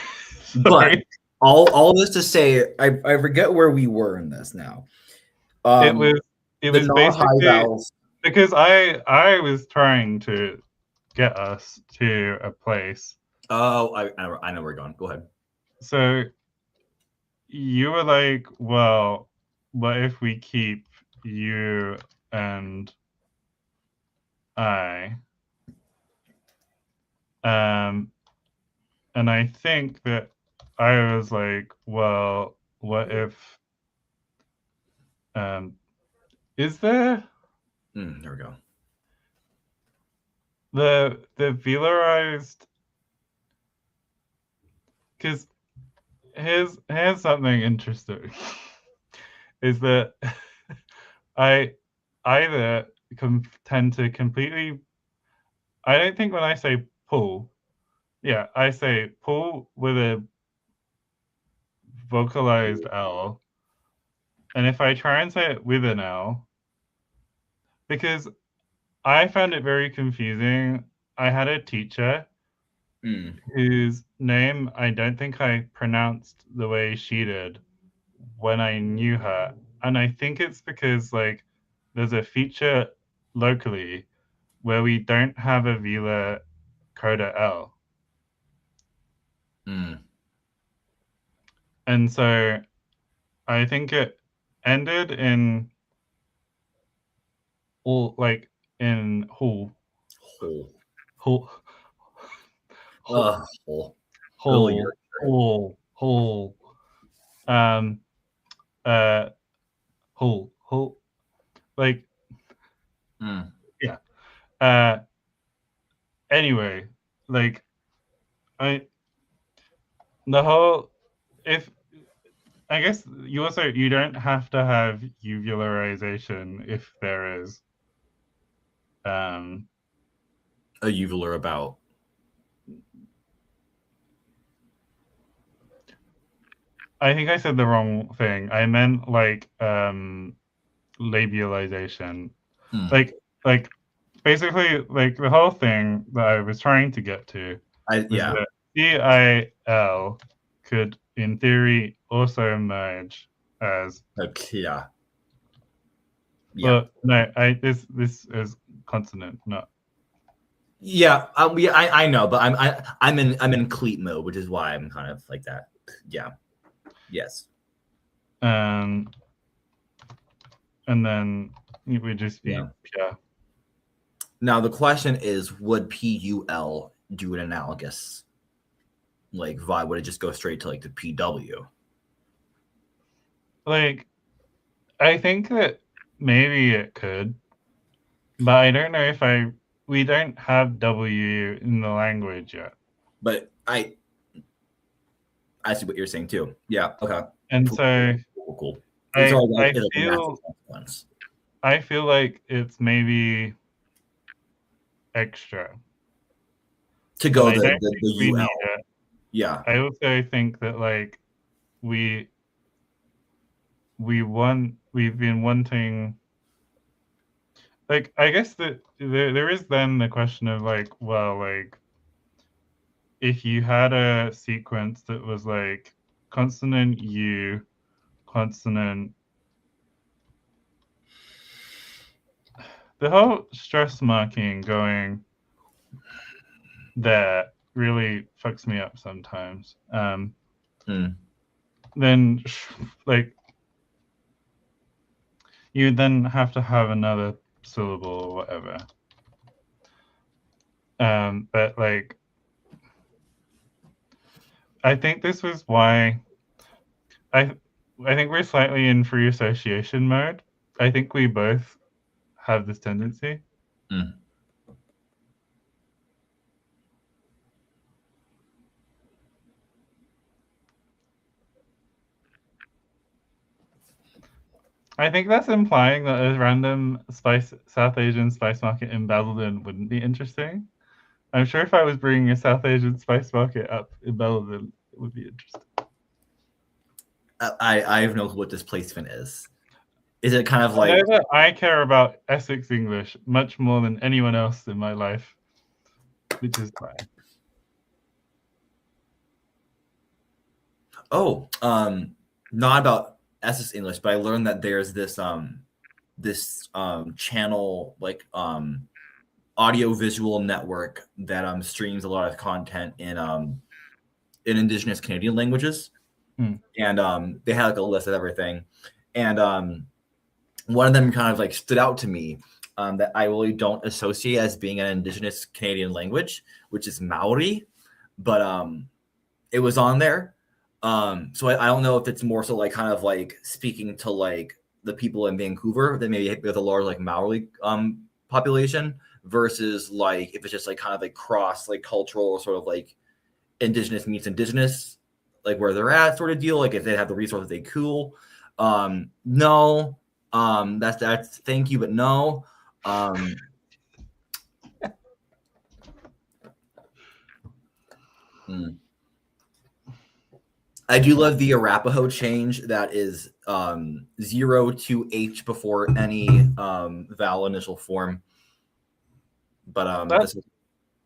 all this to say, I forget where we were in this now. It was non-high basically vowels. because I was trying to get us to a place. Oh, I know where we're going. Go ahead. So you were like, well, what if we keep you and I? And I think that I was like, well, what if is there There we go. the velarized, because here's something interesting is that I either tend to completely, I don't think when I say pull, I say pull with a vocalized L, and if I try and say it with an L, because I found it very confusing. I had a teacher whose name I don't think I pronounced the way she did when I knew her. And I think it's because like there's a feature locally where we don't have a velar coda L. And so I think it ended in all like in hole. Like anyway, like the whole, if I guess you don't have to have uvularization if there is a uvular about. I think I said the wrong thing. I meant like labialization. Like basically like the whole thing that I was trying to get to was that CIL could in theory also emerge as but no, this is consonant, not. I know, but I'm in cleat mode, which is why I'm kind of like that. Yeah. Yes. And then it would just be pure. Now the question is, would PUL do an analogous? Like, why would it just go straight to like the PW? Like, I think that maybe it could, but I don't know if we don't have W in the language yet. But I see what you're saying too. Yeah. Okay. And so cool. I feel like it's maybe extra to go the UL. Yeah. I also think that like we've been wanting, like, I guess that there is then the question of like, well, like if you had a sequence that was like consonant U, consonant, the whole stress marking going there really fucks me up sometimes. Then like you then have to have another syllable or whatever. But like I think this was why I think we're slightly in free association mode. I think we both have this tendency. I think that's implying that a random South Asian spice market in Basildon wouldn't be interesting. I'm sure if I was bringing a South Asian spice market up in Basildon, it would be interesting. I have no clue what displacement is. Is it kind of I like know that I care about Essex English much more than anyone else in my life, which is fine. Not about Essex English, but I learned that there's this channel like audio visual network that streams a lot of content in Indigenous Canadian languages. And they had like a list of everything, and one of them kind of like stood out to me that I really don't associate as being an Indigenous Canadian language, which is Maori, but it was on there. So I don't know if it's more so like kind of like speaking to like the people in Vancouver that maybe with a large like Maori population versus like if it's just like kind of like cross like cultural sort of like Indigenous meets Indigenous, like where they're at sort of deal, like if they have the resources they cool. No, that's thank you, but no. I do love the Arapaho change that is 0 to H before any vowel initial form. But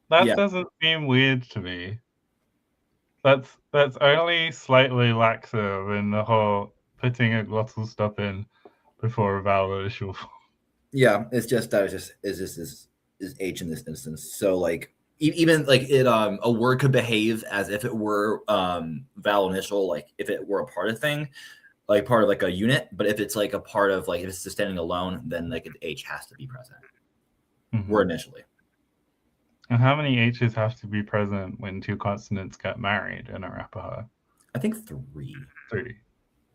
that doesn't seem weird to me. That's only slightly laxer than the whole putting a glottal stop in before a vowel initial form. Yeah, it's just that is H in this instance. So like even like it a word could behave as if it were vowel initial, like if it were a part of thing, like part of like a unit. But if it's like a part of like if it's just standing alone, then like an H has to be present. Word initially. And how many H's have to be present when two consonants get married in Arapaho? I think 3. 3.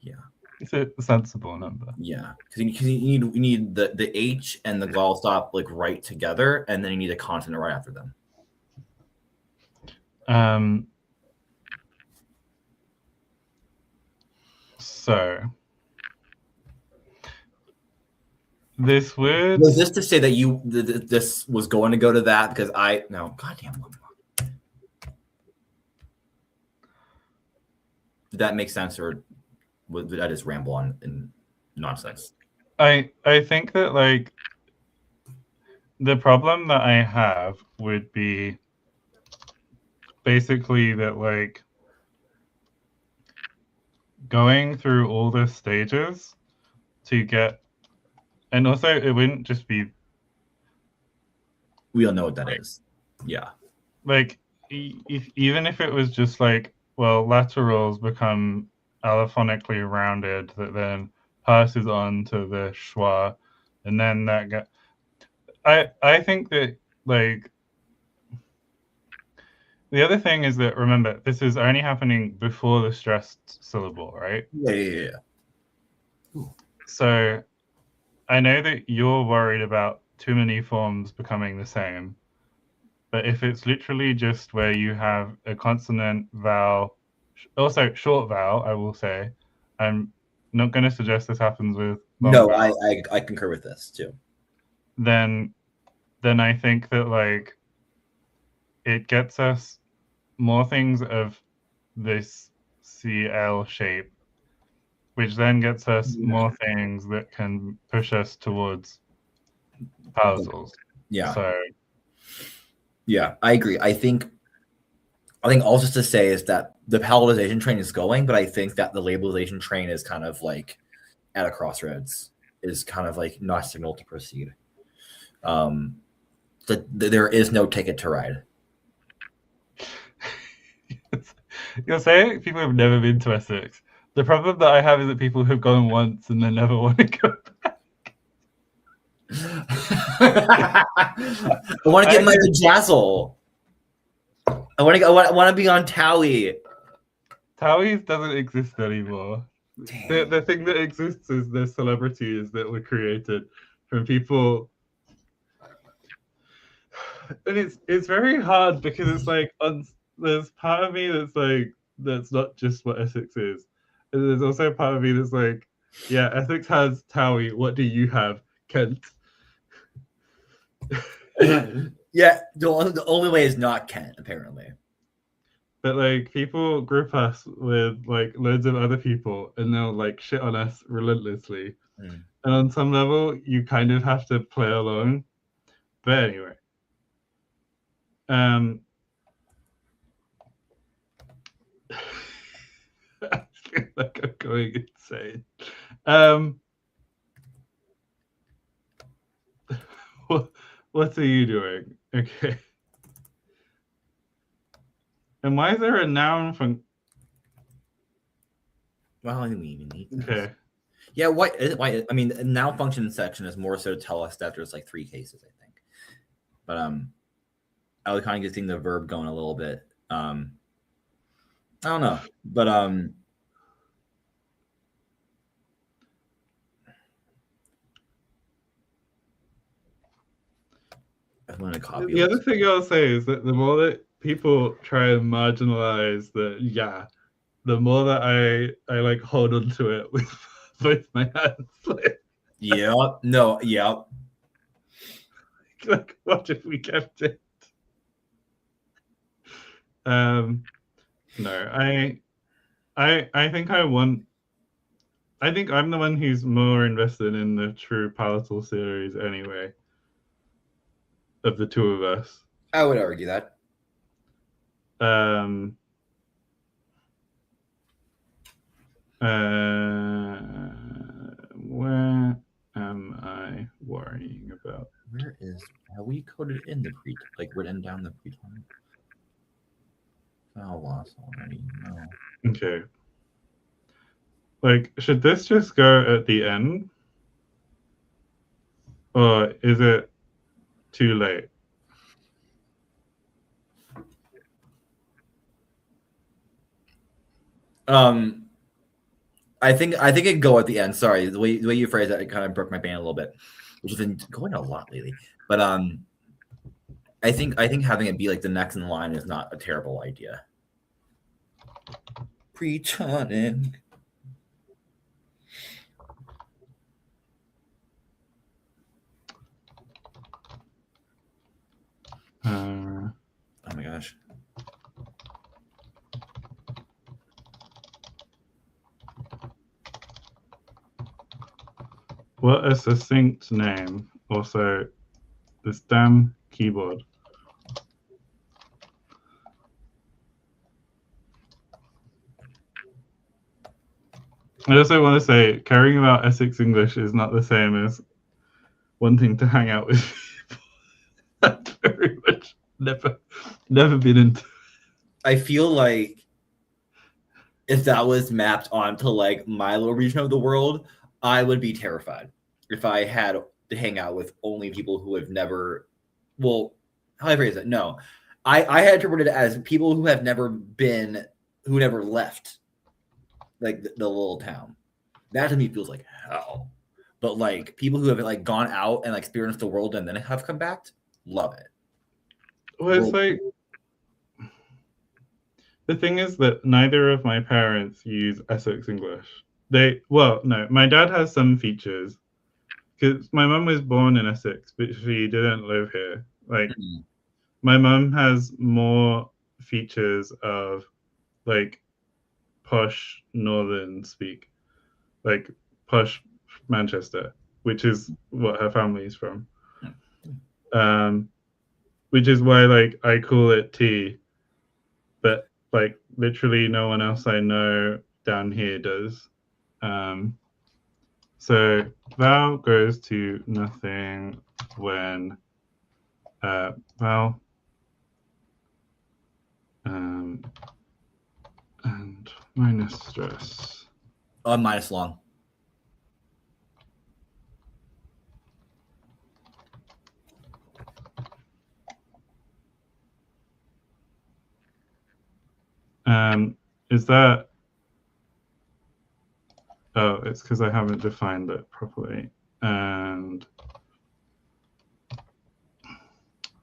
Yeah. It's a sensible number. Yeah, because you need the H and the vowel stop like right together, and then you need a consonant right after them. So this word was this to say that this was going to go to that because goddamn. Did that make sense, or did I just ramble on in nonsense? I think that like the problem that I have would be basically that like going through all the stages to get, and also it wouldn't just be. We all know what that is. Yeah. Like even if it was just like, well, laterals become allophonically rounded that then passes on to the schwa, and then that I think that like the other thing is that remember this is only happening before the stressed syllable, right? Yeah. So I know that you're worried about too many forms becoming the same, but if it's literally just where you have a consonant, vowel, also short vowel, I will say, I'm not going to suggest this happens with long vowel. I concur with this too. Then I think that like it gets us more things of this CL shape, which then gets us more things that can push us towards pausals. Yeah. So yeah, I agree. I think also to say is that the palatalization train is going, but I think that the labelization train is kind of like at a crossroads, is kind of like not signal to proceed. There is no ticket to ride. You're saying people have never been to Essex. The problem that I have is that people have gone once and they never want to go back. I want to get my jazzle. I want to be on Towie. Towie doesn't exist anymore. The thing that exists is the celebrities that were created from people, and it's very hard because it's like there's part of me that's like that's not just what Essex is, and there's also part of me that's like, yeah, Essex has Towie. What do you have, Kent? Yeah, the only way is not Kent, apparently. but like people group us with like loads of other people, and they'll like shit on us relentlessly. And on some level, you kind of have to play along. But anyway, I feel like I'm going insane. What are you doing? Okay. And why is there a noun from? Well, I mean, Okay. Yeah, why? I mean, noun function section is more so to tell us that there's like 3 cases, I think. But I was kind of getting the verb going a little bit. I don't know, but I'm going to copy. The other thing I'll say is that the more that people try and marginalize the more that I like hold on to it with both my hands. Yep. Like, what if we kept it? No, I think I think I'm the one who's more invested in the true palatal series anyway, of the two of us. I would argue that. Where am I worrying about? Where is, have we coded in the pre, like written down the pre-time? Oh, lost already. No. Okay. Like, should this just go at the end? Or is it too late? I think it'd go at the end. Sorry, the way you phrased that, it kind of broke my band a little bit, which has been going a lot lately. But I think having it be like the next in line is not a terrible idea. Pre-tonic. Oh my gosh. What a succinct name. Also, this damn keyboard. I also want to say, caring about Essex English is not the same as wanting to hang out with people. I've very much never been into. I feel like if that was mapped onto like my little region of the world, I would be terrified if I had to hang out with only people who have never. Well, how do I phrase it? No, I had interpreted it as people who have never been, who never left, like the little town. That to me feels like hell. But like people who have like gone out and like experienced the world and then have come back, love it. Well, it's like the thing is that neither of my parents use Essex English. No, my dad has some features because my mum was born in Essex, but she didn't live here. Like, my mum has more features of like posh northern speak, like posh Manchester, which is what her family is from. Which is why like I call it tea, but like literally no one else I know down here does. So vowel goes to nothing when vowel and minus stress. Minus long. Is that? Oh, it's because I haven't defined it properly. And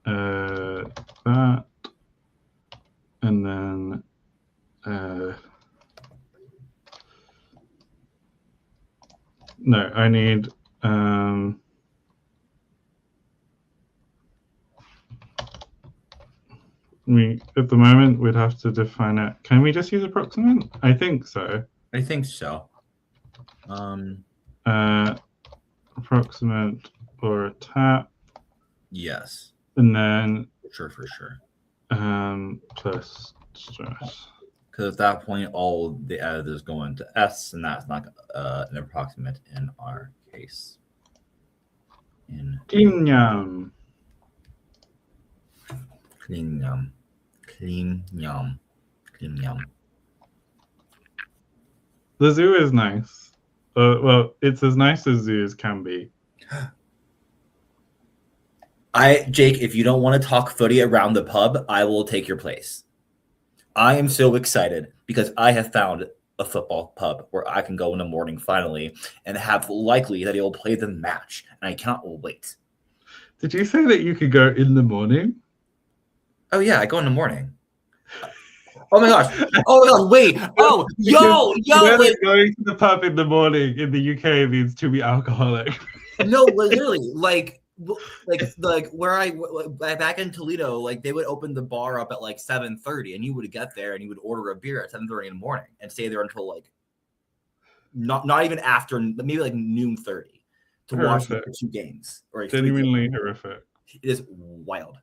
that, and then no, I need at the moment we'd have to define it. Can we just use approximate? I think so. I think so. Approximate or tap. Yes. And then For sure. Plus stress. Because at that point, all the editors go into S, and that's not an approximate in our case. Clean yum. The zoo is nice. Well, it's as nice as zoos can be. Jake, if you don't want to talk footy around the pub, I will take your place. I am so excited because I have found a football pub where I can go in the morning finally and have likely that he'll play the match, and I cannot wait. Did you say that you could go in the morning? Oh yeah, I go in the morning. Oh my gosh! Oh my god! Wait! Oh, wait! Going to the pub in the morning in the UK means to be alcoholic. No, literally, like where I back in Toledo, like they would open the bar up at like 7:30, and you would get there and you would order a beer at 7:30 in the morning and stay there until like not even after, maybe like noon 30 to watch the 2 games. Or genuinely horrific. It is wild.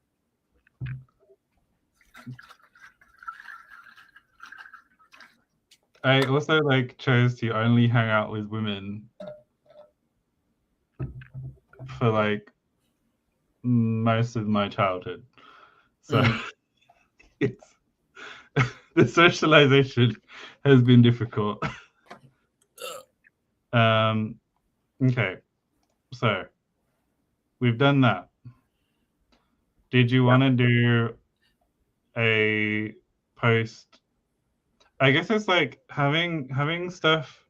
I also chose to only hang out with women for like most of my childhood, so it's the socialization has been difficult. Okay, so we've done that. Did you want to do a post? I guess it's like having stuff.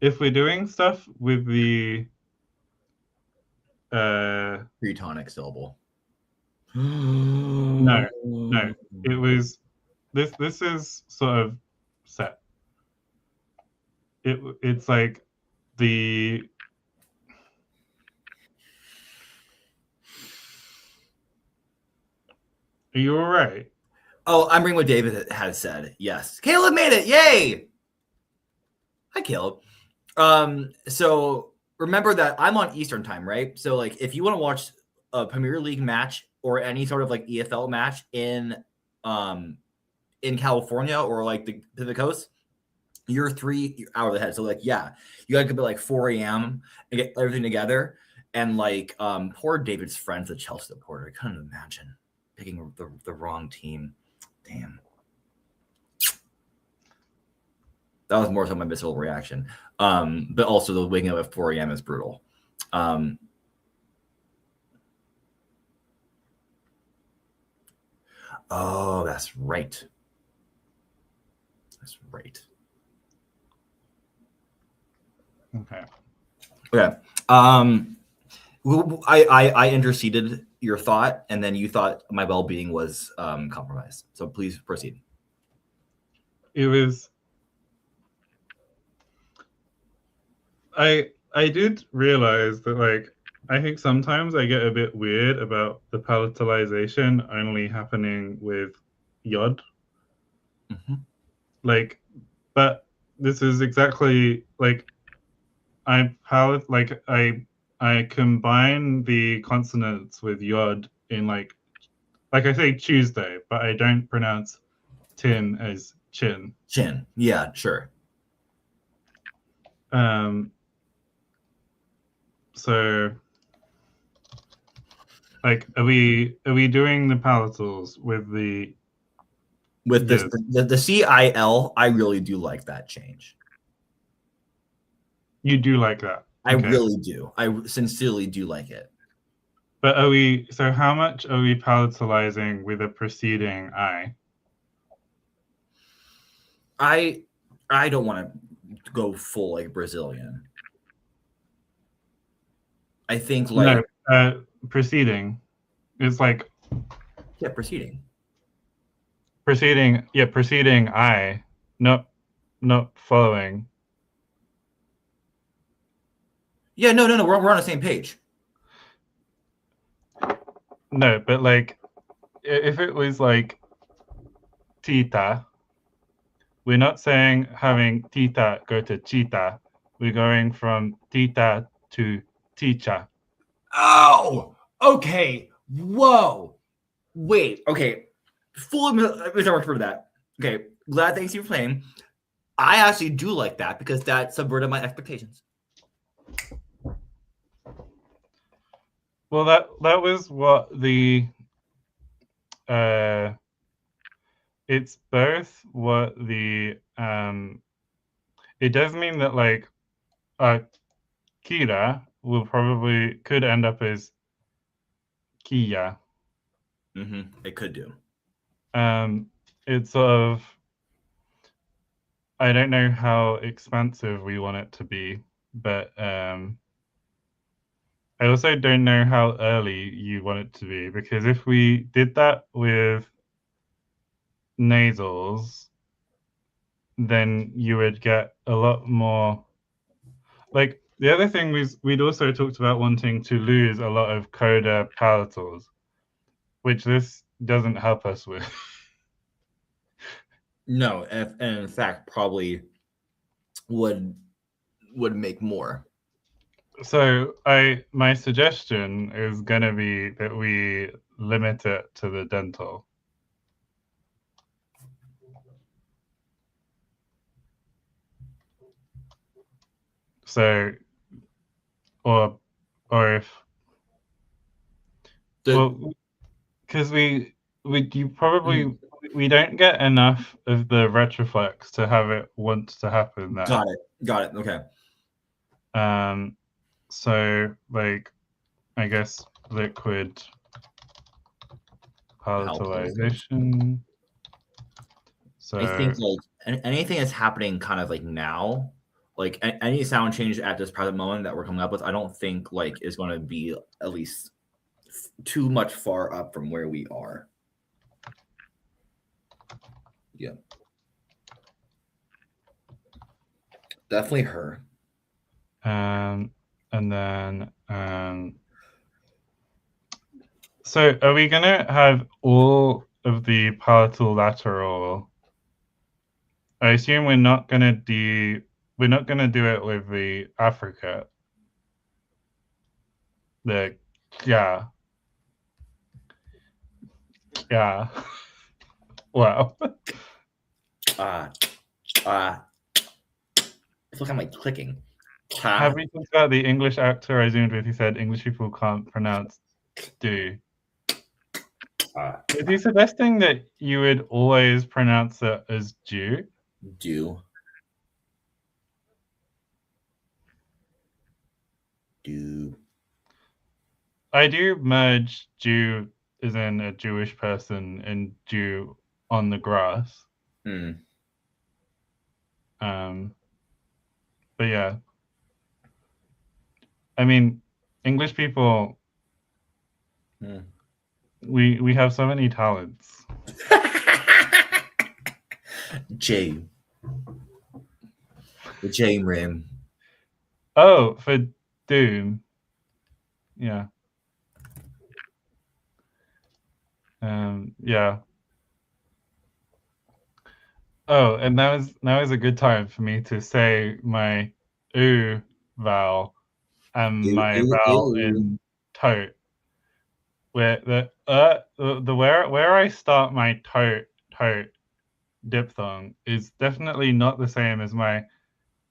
If we're doing stuff with the Tritonic syllable. No. It was this is sort of set. It's like the Are you all right? Oh, I'm bringing what David has said. Yes. Caleb made it. Yay. Hi, Caleb. So remember that I'm on Eastern time, right? So like if you want to watch a Premier League match or any sort of like EFL match in California or like the Pacific Coast, you're 3 hours ahead. So like, yeah, you gotta go at like 4 a.m. and get everything together. And like poor David's friends, the Chelsea supporter, I couldn't imagine picking the wrong team. Damn. That was more so my visceral reaction. But also the waking up at 4 a.m. is brutal. Oh, that's right. That's right. Okay. Okay. I interceded your thought, and then you thought my well-being was compromised. So please proceed. It was. I did realize that like I think sometimes I get a bit weird about the palatalization only happening with yod. Mm-hmm. Like, but this is exactly like I combine the consonants with yod in like I say Tuesday, but I don't pronounce tin as chin. Chin, yeah, sure. So like are we doing the palatals with the this the CIL? I really do like that change. You do like that? I really do. I sincerely do like it. But so how much are we palatalizing with a preceding I? I don't want to go full like Brazilian. I think like preceding. It's like preceding. Preceding I, not following. Yeah, no. We're on the same page. No, but like if it was like tita. We're not saying having tita go to cheetah. We're going from tita to teacher. Oh, okay. Whoa. Wait. Okay. Full misinterpreted for that. Okay. Glad thanks you for playing. I actually do like that because that subverted my expectations. Well, that was what the it's both what the it does mean that like Kira could end up as Kia. It could do. It's sort of, I don't know how expansive we want it to be, but I also don't know how early you want it to be, because if we did that with nasals, then you would get a lot more. Like the other thing was, we'd also talked about wanting to lose a lot of coda palatals, which this doesn't help us with. No, and in fact, probably would make more. So my suggestion is going to be that we limit it to the dental. So, or if, well, because we don't get enough of the retroflex to have it want to happen there. Got it. Okay. So like, I guess liquid palatalization. So I think like anything that's happening kind of like now, like any sound change at this present moment that we're coming up with, I don't think like is going to be at least too much far up from where we are. Yeah. Definitely her. And then so are we gonna have all of the palatal lateral? I assume we're not gonna do it with the affricate. The yeah. Wow. I feel like I'm like clicking. Have we talked about the English actor I zoomed with? He said English people can't pronounce do. Is he suggesting that you would always pronounce it as Jew? Do. I do merge Jew as in a Jewish person and Jew on the grass. But yeah. I mean, English people, we have so many talents. J. The J rim. Oh, for Doom. Yeah. Yeah. Oh, and now is a good time for me to say my oo vowel and my vowel in tote. Where where I start my tote diphthong is definitely not the same as my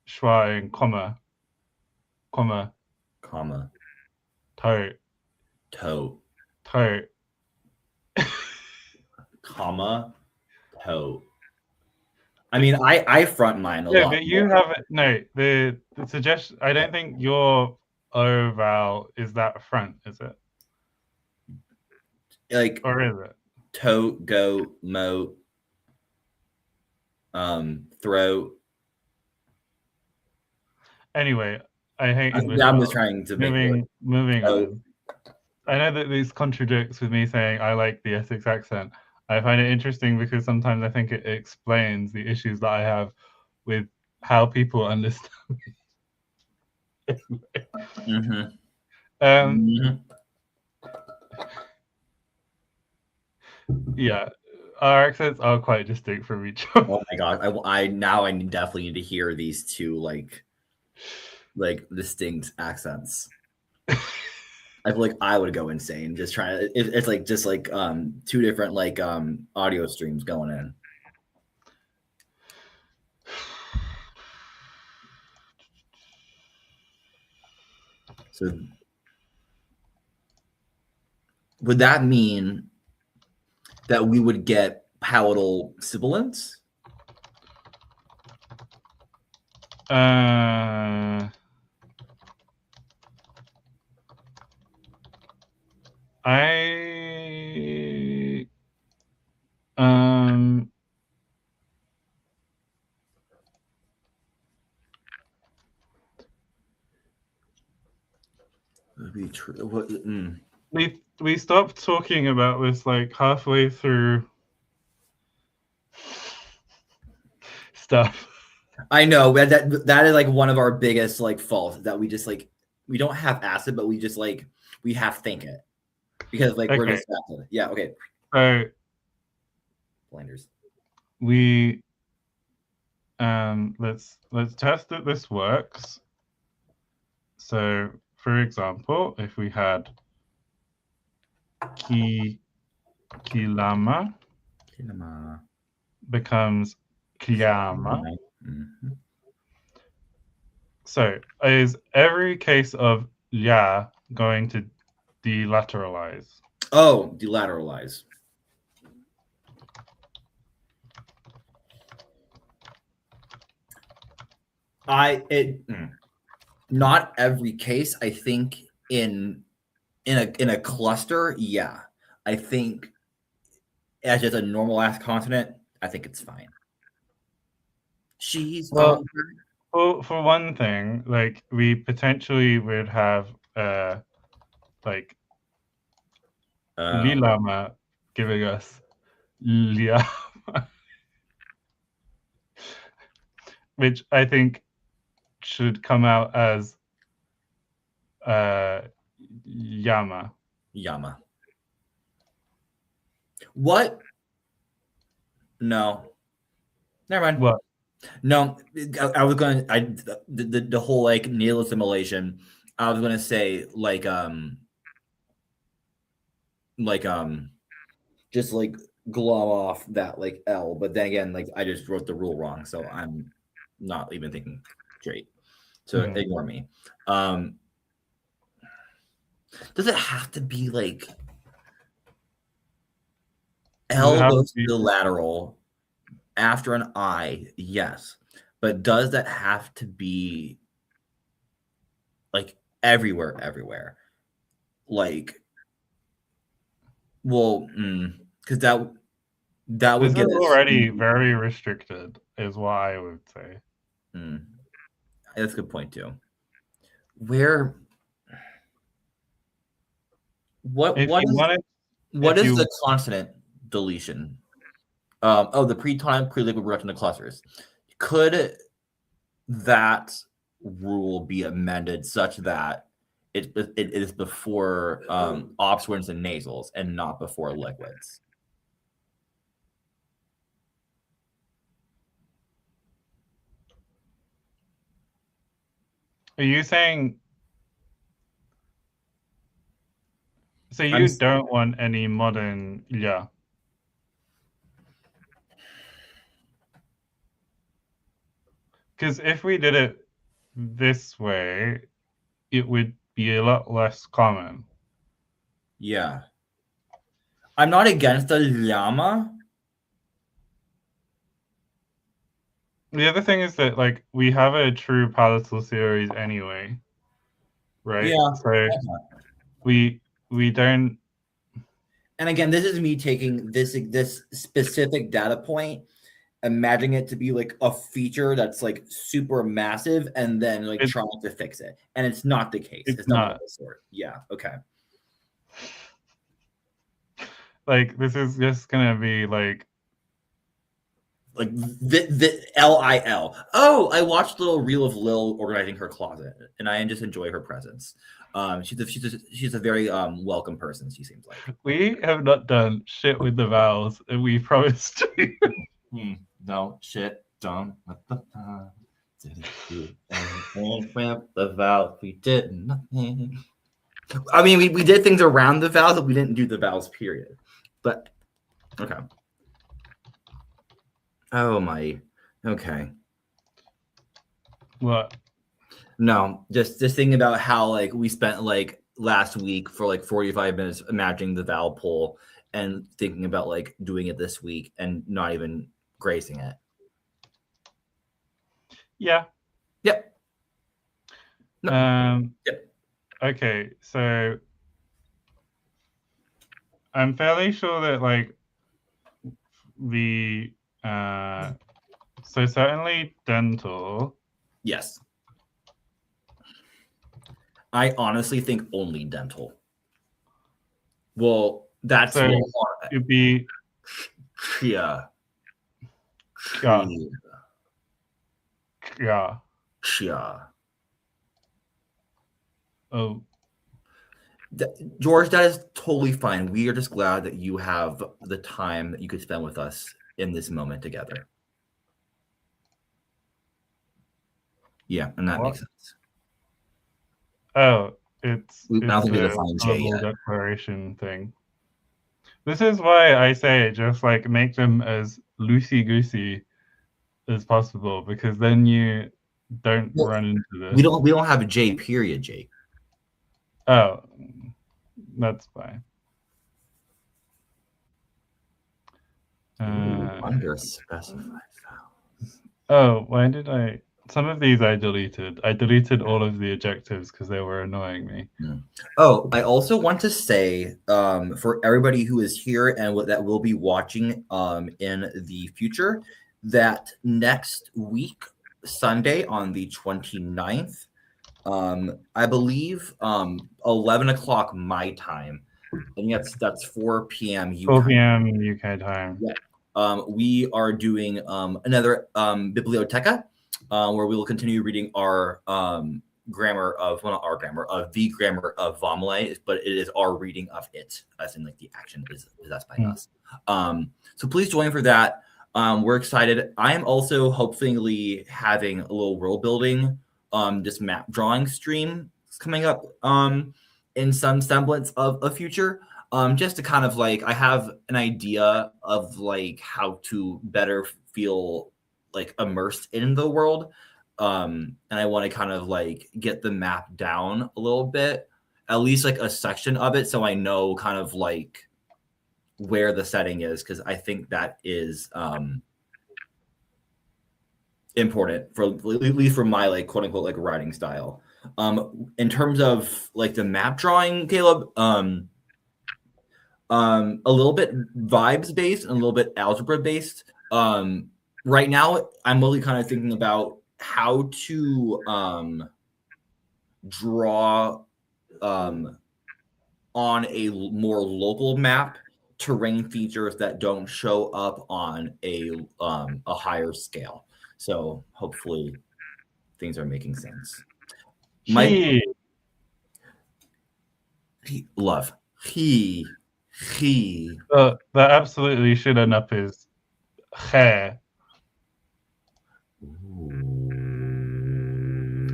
schwa in comma tote comma toe. I mean, I front mine a lot. But you have it. No, the suggestion. I don't think your O vowel is that front, is it? Like, or is it? Toe, go, mo, throw. Anyway, I hate English. I'm just trying to moving on. I know that this contradicts with me saying I like the Essex accent. I find it interesting because sometimes I think it explains the issues that I have with how people understand me. Yeah. our accents are quite distinct from each other. Oh my god! I now I definitely need to hear these two like distinct accents. I feel like I would go insane just trying to. It's like just like two different like audio streams going in. So would that mean that we would get palatal sibilants? Would be true. What? We stopped talking about this like halfway through stuff. I know that is like one of our biggest like faults that we just like we don't have acid, but we just like we have think it because like we're distracted. Yeah. Okay. So Blinders. We let's test that this works. So for example, if we had kilama becomes kiyama. Mm-hmm. So is every case of ya going to delateralize? Oh, delateralize. Not every case. I think in a cluster, yeah. I think as just a normal ass consonant, I think it's fine. She's well, for one thing, like we potentially would have like lilama giving us liama, which I think should come out as yama. Yama. What? No. Never mind. What? No, I was going to the whole like nasal assimilation. I was going to say like just like glom off that like L, but then again like I just wrote the rule wrong, so I'm not even thinking straight. So ignore me. Does it have to be like L goes to the lateral after an I? Yes. But does that have to be like everywhere? Like, well, because that would get already very restricted, is what I would say. That's a good point too. What is the consonant deletion? The pre-tonic pre-liquid reduction to clusters. Could that rule be amended such that it is before obstruents and nasals and not before liquids? Are you saying so you don't want any modern yeah? Because if we did it this way, it would be a lot less common. Yeah. I'm not against the llama. The other thing is that like we have a true palatal series anyway, right? Yeah. So we don't. And again, this is me taking this specific data point, imagining it to be like a feature that's like super massive, and then like trying to fix it. And it's not the case. It's not the sort. Yeah. Okay. Like this is just gonna be like like the Lil. Oh, I watched a little reel of Lil organizing her closet, and I just enjoy her presence. She's a very welcome person. She seems like. We have not done shit with the vowels, and we promised to. No shit done with the vowels. Didn't do anything with the vowels. We did nothing. I mean, we did things around the vowels, but we didn't do the vowels. Period. But okay. Oh my. Okay. What? No, just thinking about how like we spent like last week for like 45 minutes imagining the vowel poll and thinking about like doing it this week and not even gracing it. Yeah. Yep. No. Yep. Okay, so I'm fairly sure that like the so certainly dental. Yes. I honestly think only dental. Well, that's so it'd be yeah. Yeah. Oh. George, that is totally fine. We are just glad that you have the time that you could spend with us in this moment together. Yeah, and that makes sense. Oh, it's I don't think we a defined J yet. declaration thing. This is why I say just like make them as loosey-goosey as possible, because then you don't run into this. We don't have a J period, J. Oh, that's fine. Under specified vowels. Oh, why did I? Some of these I deleted. I deleted all of the adjectives because they were annoying me. Oh, I also want to say for everybody who is here and that will be watching in the future, that next week, Sunday on the 29th, I believe 11 o'clock my time. And that's 4 p.m. UK. 4 p.m. UK time. Yeah. We are doing another biblioteca where we will continue reading our the grammar of Vomele, but it is our reading of it, as in like the action is us by us. So please join for that. We're excited. I am also hopefully having a little world building this map drawing stream coming up in some semblance of a future. Just to kind of like, I have an idea of like how to better feel like immersed in the world. And I want to kind of like get the map down a little bit, at least like a section of it, so I know kind of like where the setting is, because I think that is important for at least for my like quote unquote like writing style. In terms of like the map drawing, Caleb, a little bit vibes based and a little bit algebra based. Right now, I'm really kind of thinking about how to draw on a more local map terrain features that don't show up on a higher scale. So hopefully things are making sense. He that absolutely should end up as hair.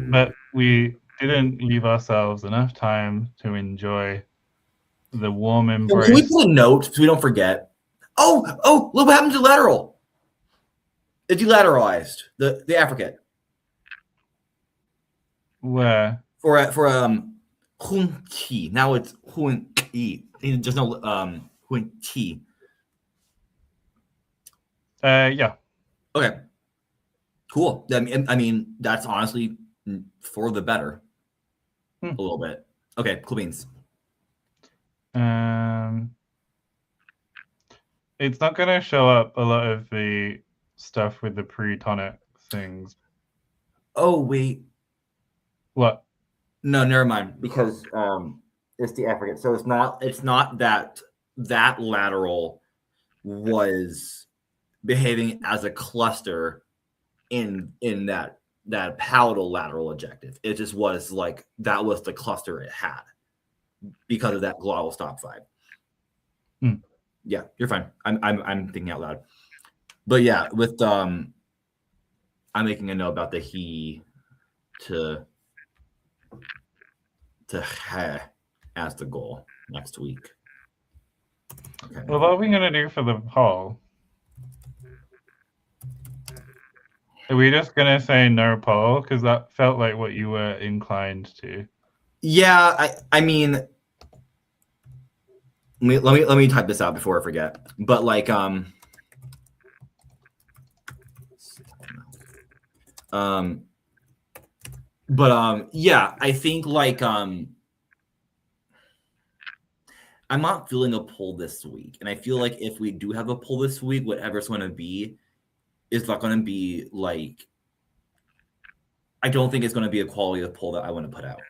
But we didn't leave ourselves enough time to enjoy the warm embrace. Can we put a note so we don't forget? Oh, look what happened to lateral. It delateralized the affricate. Where? For hunki. Now it's hunki. There's no hunki. Yeah. Okay. Cool. I mean, that's honestly for the better. A little bit. Okay, cool beans. It's not going to show up a lot of the stuff with the pre-tonic things. Oh, wait. What? No, never mind. Because it's the affricate. So it's not that lateral was behaving as a cluster in that palatal lateral ejective. It just was like that was the cluster it had because of that glottal stop vibe. Yeah, you're fine. I'm thinking out loud. But yeah, with I'm making a note about the he to he as the goal next week. Okay. Well, what are we gonna do for the poll? Are we just gonna say no poll? Because that felt like what you were inclined to. Yeah, I mean, let me type this out before I forget. But like yeah, I think like I'm not feeling a poll this week, and I feel like if we do have a poll this week, whatever it's going to be, is not going to be like. I don't think it's going to be a quality of poll that I want to put out.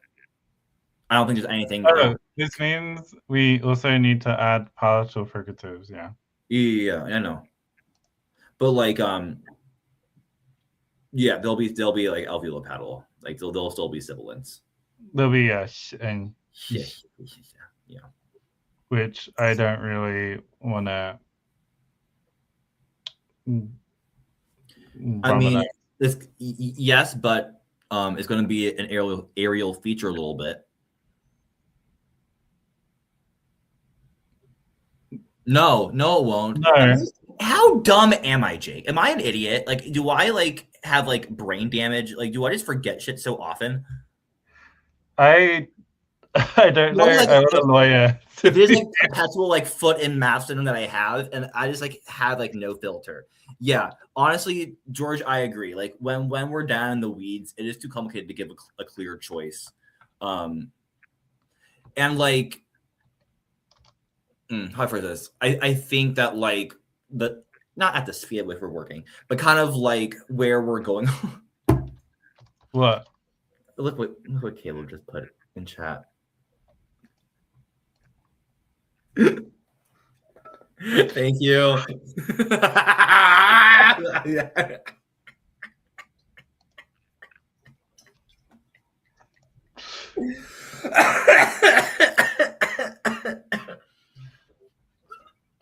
I don't think there's anything. Oh, this means we also need to add partial fricatives. Yeah. Yeah, I know. But like yeah, they'll be like alveolo-palatal. Like they'll still be sibilants. There'll be and Yeah. which I don't really want to. I mean, yes, but it's going to be an aerial feature a little bit. No, it won't. No. How dumb am I, Jake? Am I an idiot? Like, do I like have like brain damage? Like, do I just forget shit so often? I don't know. Like, I'm not a lawyer. If there's like perpetual like foot in math syndrome that I have, and I just like have like no filter. Yeah, honestly, George, I agree. Like when we're down in the weeds, it is too complicated to give a clear choice. And like, how for this, I think that like the not at the speed at which we're working, but kind of like where we're going. What? Look what Caleb just put in chat. Thank you.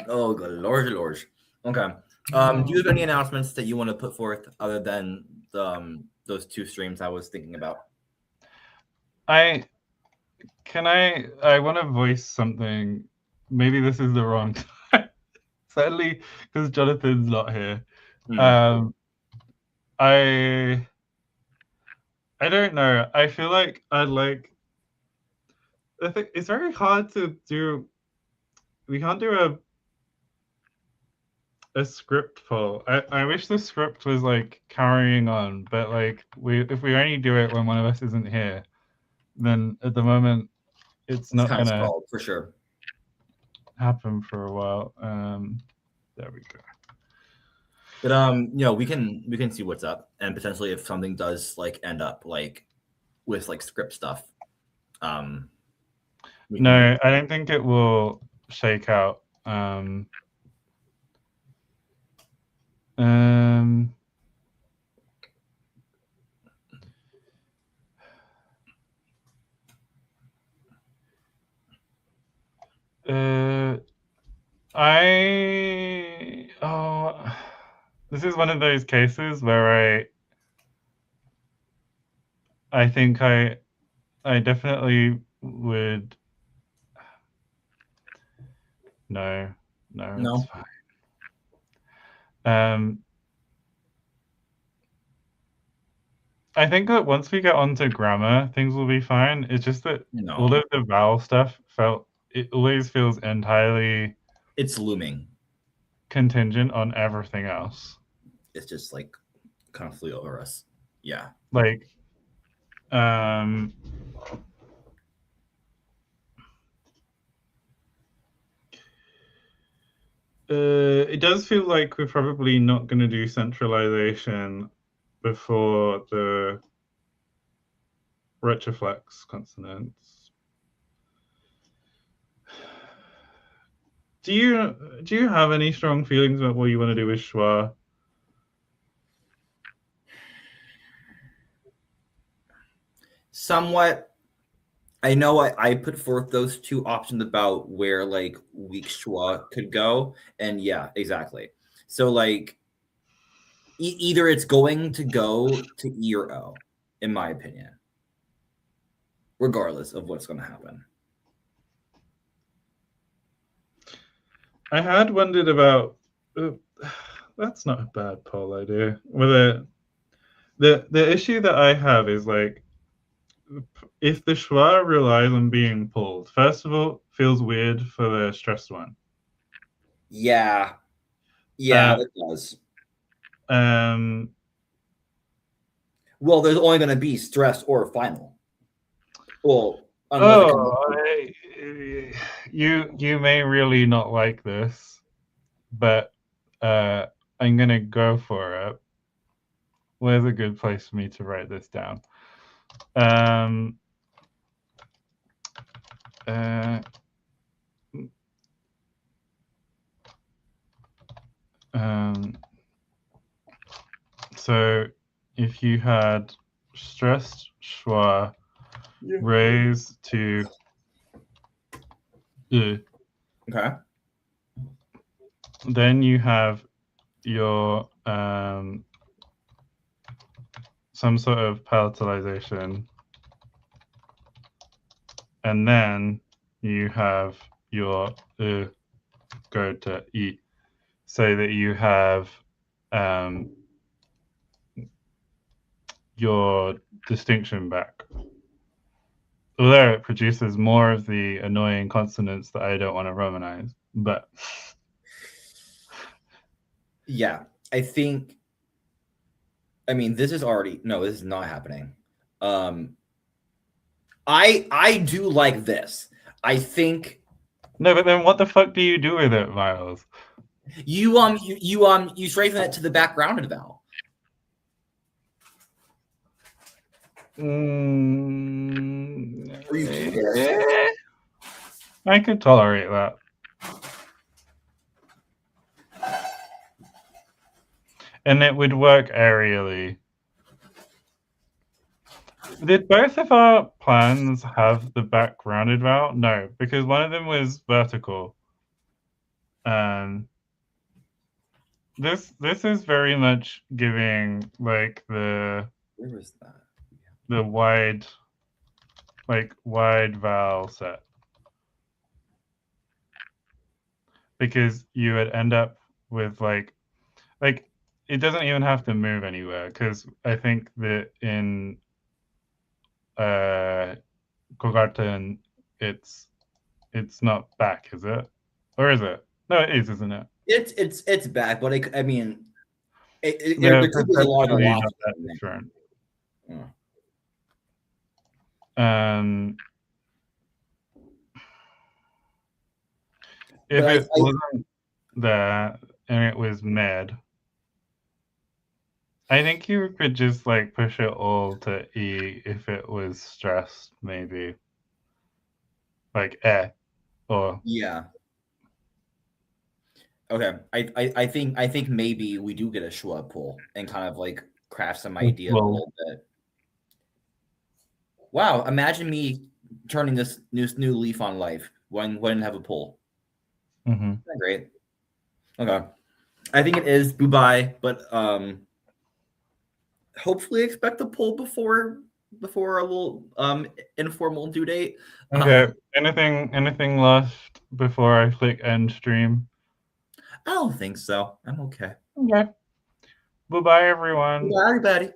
Oh, good Lord. Okay. Do you have any announcements that you want to put forth other than those two streams I was thinking about? I want to voice something. Maybe this is the wrong time. Sadly, because Jonathan's not here. I don't know. I feel like I think it's very hard to do. We can't do a script poll. I wish the script was like carrying on, but like if we only do it when one of us isn't here, then at the moment it's not gonna for sure happen for a while. There we go. But you know, we can see what's up, and potentially if something does like end up like with like script stuff. No, I don't think it will shake out. This is one of those cases where I think I definitely would. No, it's fine. I think that once we get onto grammar, things will be fine. It's just that all of the vowel stuff it always feels entirely. It's looming. Contingent on everything else. It's just like kind of flew over us. Yeah. Like, it does feel like we're probably not going to do centralization before the retroflex consonants. Do you have any strong feelings about what you want to do with schwa? Somewhat. I know I put forth those two options about where like weak schwa could go, and yeah, exactly. So like either it's going to go to E or O, in my opinion, regardless of what's going to happen. I had wondered about. That's not a bad poll idea. Whether the issue that I have is like, if the schwa relies on being pulled, first of all, feels weird for the stressed one. Yeah, it does. Well, there's only going to be stressed or final. Well, you may really not like this, but I'm gonna go for it. Where's a good place for me to write this down? So if you had stressed schwa raised to okay, then you have your some sort of palatalization, and then you have your go to E, so that you have your distinction back. Although it produces more of the annoying consonants that I don't want to romanize, but yeah, I think. I mean, this is not happening. I do like this. I think. No, but then what the fuck do you do with it, Miles? You straighten it to the backgrounded vowel. I could tolerate that. And it would work aerially. Did both of our plans have the backgrounded vowel? No, because one of them was vertical. This is very much giving like where was that? The wide vowel set, because you would end up with like it doesn't even have to move anywhere, because I think that in Kogarten it's not back, is it? Or is it? No, it is, isn't it? It's back, but I mean, there could be a lot of different. Yeah. If it wasn't there and it was mid, I think you could just like push it all to E if it was stressed, maybe. Like or yeah. Okay, I think maybe we do get a schwa pull and kind of like craft some idea a little bit. Wow, imagine me turning this new leaf on life when have a pull. Great. Okay, I think it is bye, but hopefully expect a pull before a little informal due date. Okay. Anything left before I click end stream? I don't think so. I'm okay. Okay. Bye-bye, everyone. Bye, everybody.